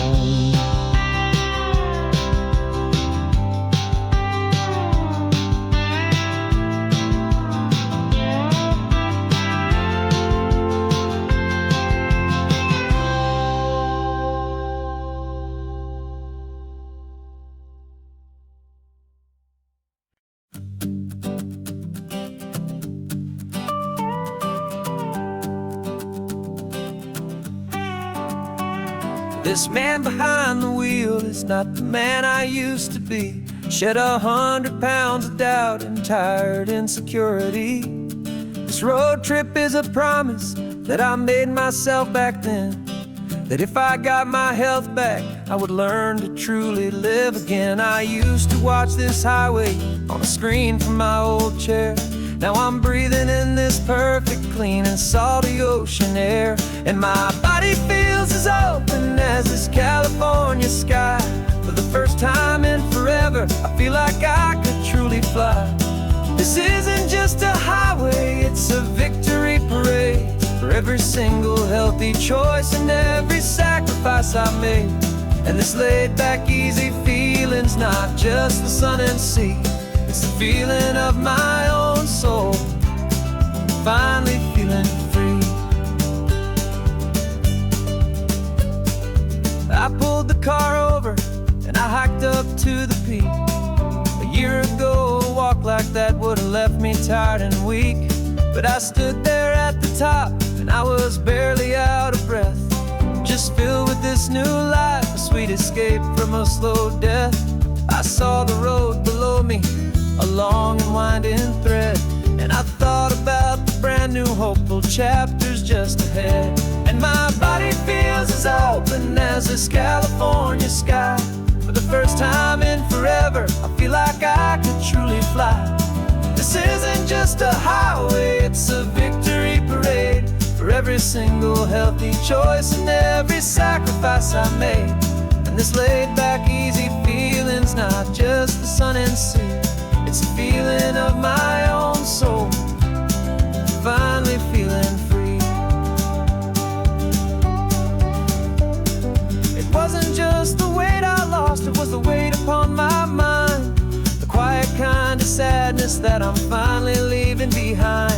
This man behind the wheel is not the man I used to be. Shed 100 pounds of doubt and tired insecurity. This road trip is a promise that I made myself back then, that if I got my health back, I would learn to truly live again. I used to watch this highway on a screen from my old chair. Now I'm breathing in this perfect, clean and salty ocean air. And my body feels as open as this California sky. For the first time in forever, I feel like I could truly fly. This isn't just a highway, it's a victory parade. For every single healthy choice and every sacrifice I made. And this laid back, easy feeling's not just the sun and sea. It's the feeling of my own soul, finally feeling free. I pulled the car over and I hiked up to the peak. A year ago, a walk like that would have left me tired and weak. But I stood there at the top and I was barely out of breath, just filled with this new life, a sweet escape from a slow death. I saw the road below me, a long and winding thread, and I thought about the brand new hopeful chapters just ahead. And my body feels as open as this California sky. For the first time in forever, I feel like I could truly fly. This isn't just a highway, it's a victory parade. For every single healthy choice and every sacrifice I made. And this laid back, easy feeling's not just the sun and sea. It's a feeling of my own soul, finally feeling free. It wasn't just the weight I lost, it was the weight upon my mind. The quiet kind of sadness that I'm finally leaving behind.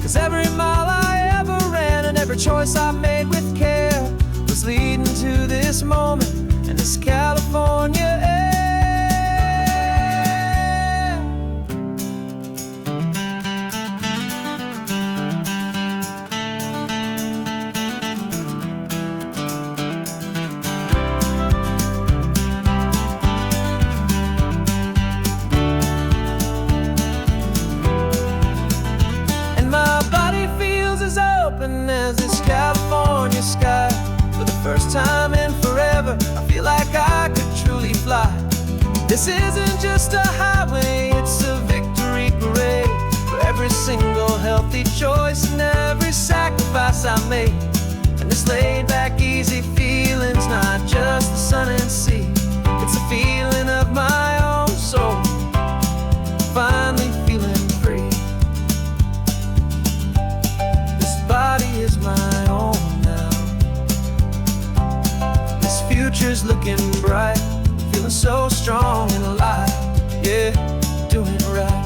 Cause every mile I ever ran and every choice I made with care was leading to this moment and this California air. As this California sky. For the first time in forever, I feel like I could truly fly. This isn't just a highway, it's a victory parade. For every single healthy choice and every sacrifice I made. And this laid back, easy feeling's not just the sun and sea. It's a feeling of my own soul, finally feeling free. Body is my own now. This future's looking bright, feeling so strong and alive. Yeah, doing it right.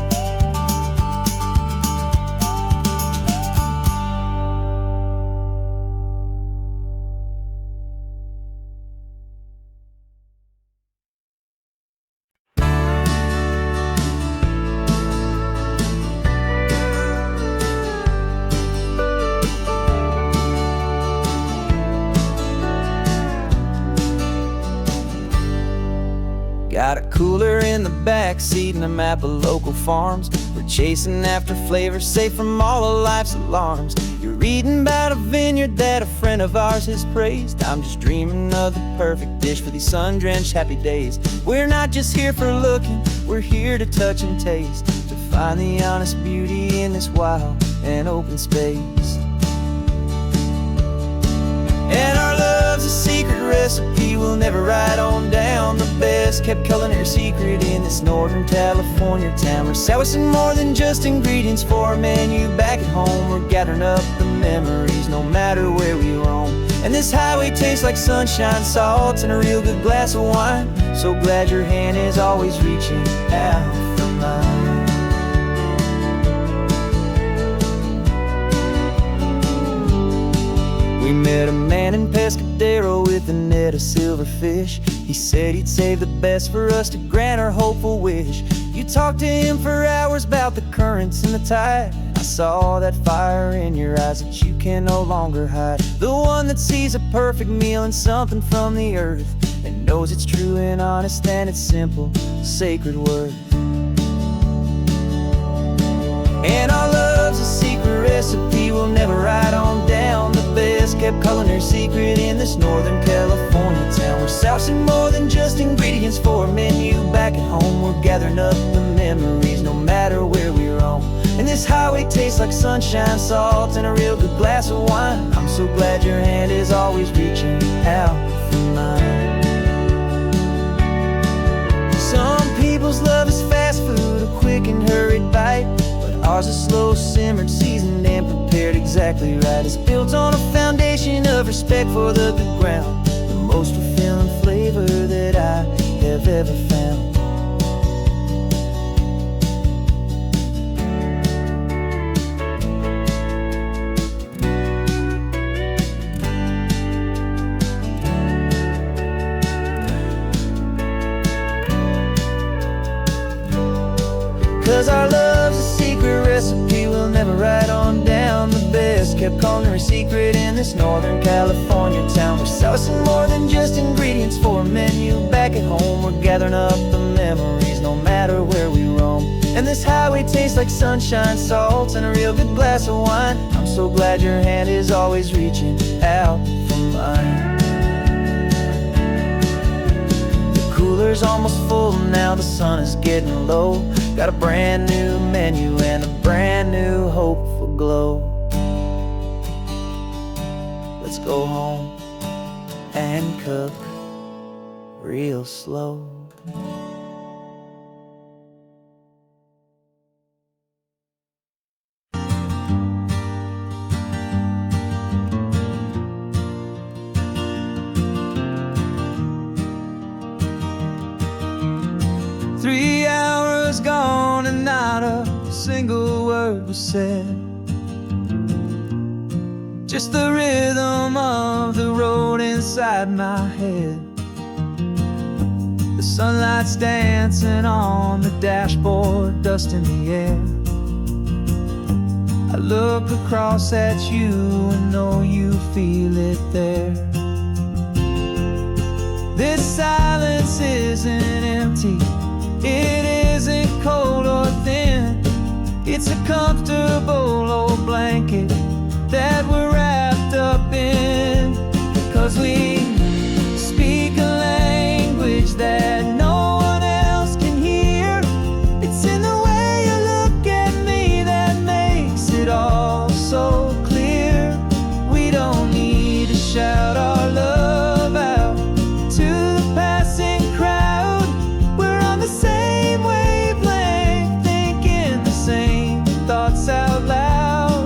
Got a cooler in the back seat and a map of local farms. We're chasing after flavors safe from all of life's alarms. You're reading about a vineyard that a friend of ours has praised. I'm just dreaming of the perfect dish for these sun-drenched happy days. We're not just here for looking, we're here to touch and taste, to find the honest beauty in this wild and open space. And our love's a secret recipe we'll never write on down. The best kept culinary secret in this Northern California town. We're selling more than just ingredients for a menu back at home. We're gathering up the memories no matter where we roam. And this highway tastes like sunshine, salt, and a real good glass of wine. So glad your hand is always reaching out for mine. We met a man in Pescadero with a net of silverfish. He said he'd save the best for us to grant our hopeful wish. You talked to him for hours about the currents and the tide. I saw that fire in your eyes that you can no longer hide. The one that sees a perfect meal in something from the earth, and knows it's true and honest and it's simple, sacred worth. And our love's a secret recipe we'll never write on down. The best kept culinary secret in this Northern California town. We're sourcing more than just ingredients for a menu back at home. We're gathering up the memories no matter where we roam. And this highway tastes like sunshine, salt, and a real good glass of wine. I'm so glad your hand is always reaching out for mine. Some people's love is fast food, a quick and hurried bite. Ours is slow simmered, seasoned, and prepared exactly right. It's built on a foundation of respect for the good ground. The most fulfilling flavor that I have ever found. 'Cause our love's a secret recipe we'll never write on down. The best kept culinary secret in this Northern California town. We're sourcing more than just ingredients for a menu back at home. We're gathering up the memories no matter where we roam. And this highway tastes like sunshine, salt, and a real good glass of wine. I'm so glad your hand is always reaching out for mine. The cooler's almost full now, the sun is getting low. Got a brand new menu and a brand new hopeful glow. Let's go home and cook real slow. Gone and not a single word was said. Just the rhythm of the road inside my head. The sunlight's dancing on the dashboard, dust in the air. I look across at you and know you feel it there. This silence isn't empty, it isn't cold or thin. It's a comfortable old blanket that we're wrapped up in. 'Cause we speak a language that no one else can hear. It's in the way you look at me that makes it all so clear. We don't need to shout our love out to the passing crowd. We're on the same wavelength, thinking the same thoughts out loud.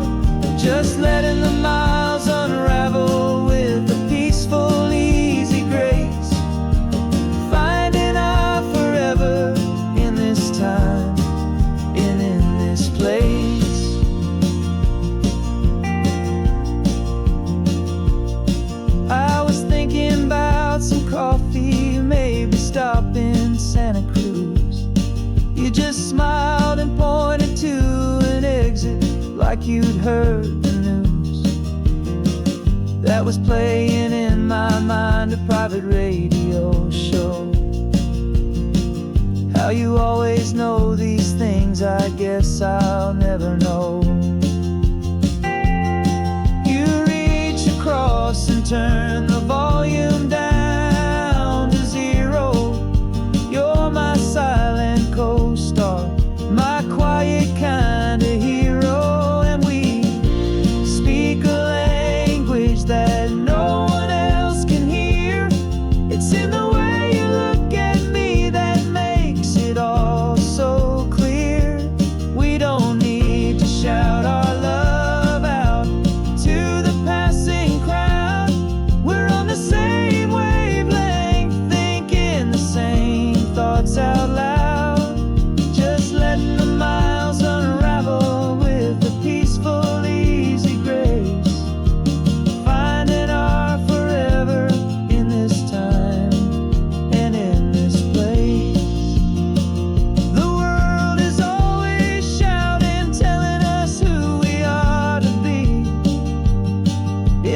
Just letting the miles unravel with a peaceful, easy grace. Finding our forever in this time and in this place. I was thinking about some coffee, maybe stop in Santa Cruz. You just smiled and pointed to an exit like you'd heard the news. That was playing in my mind, a private radio show. How you always know these things, I guess I'll never know. You reach across and turn the volume down to zero. You're my silent co-star, my quiet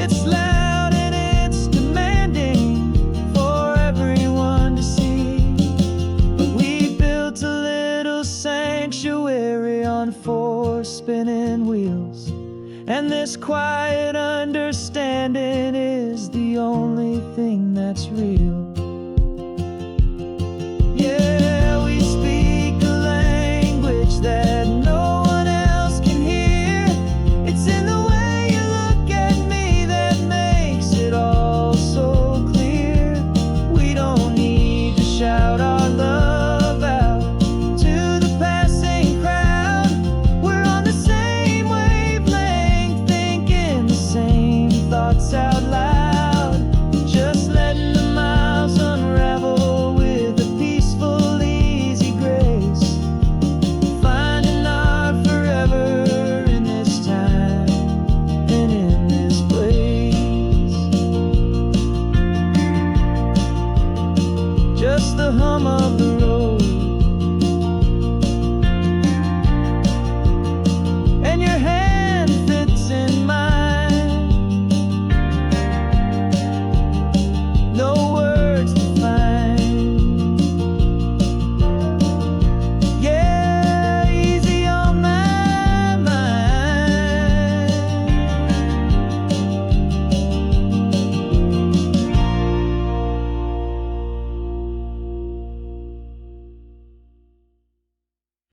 It's loud and it's demanding for everyone to see. But we built a little sanctuary on 4 spinning wheels, and this quiet understanding is the only thing that's real.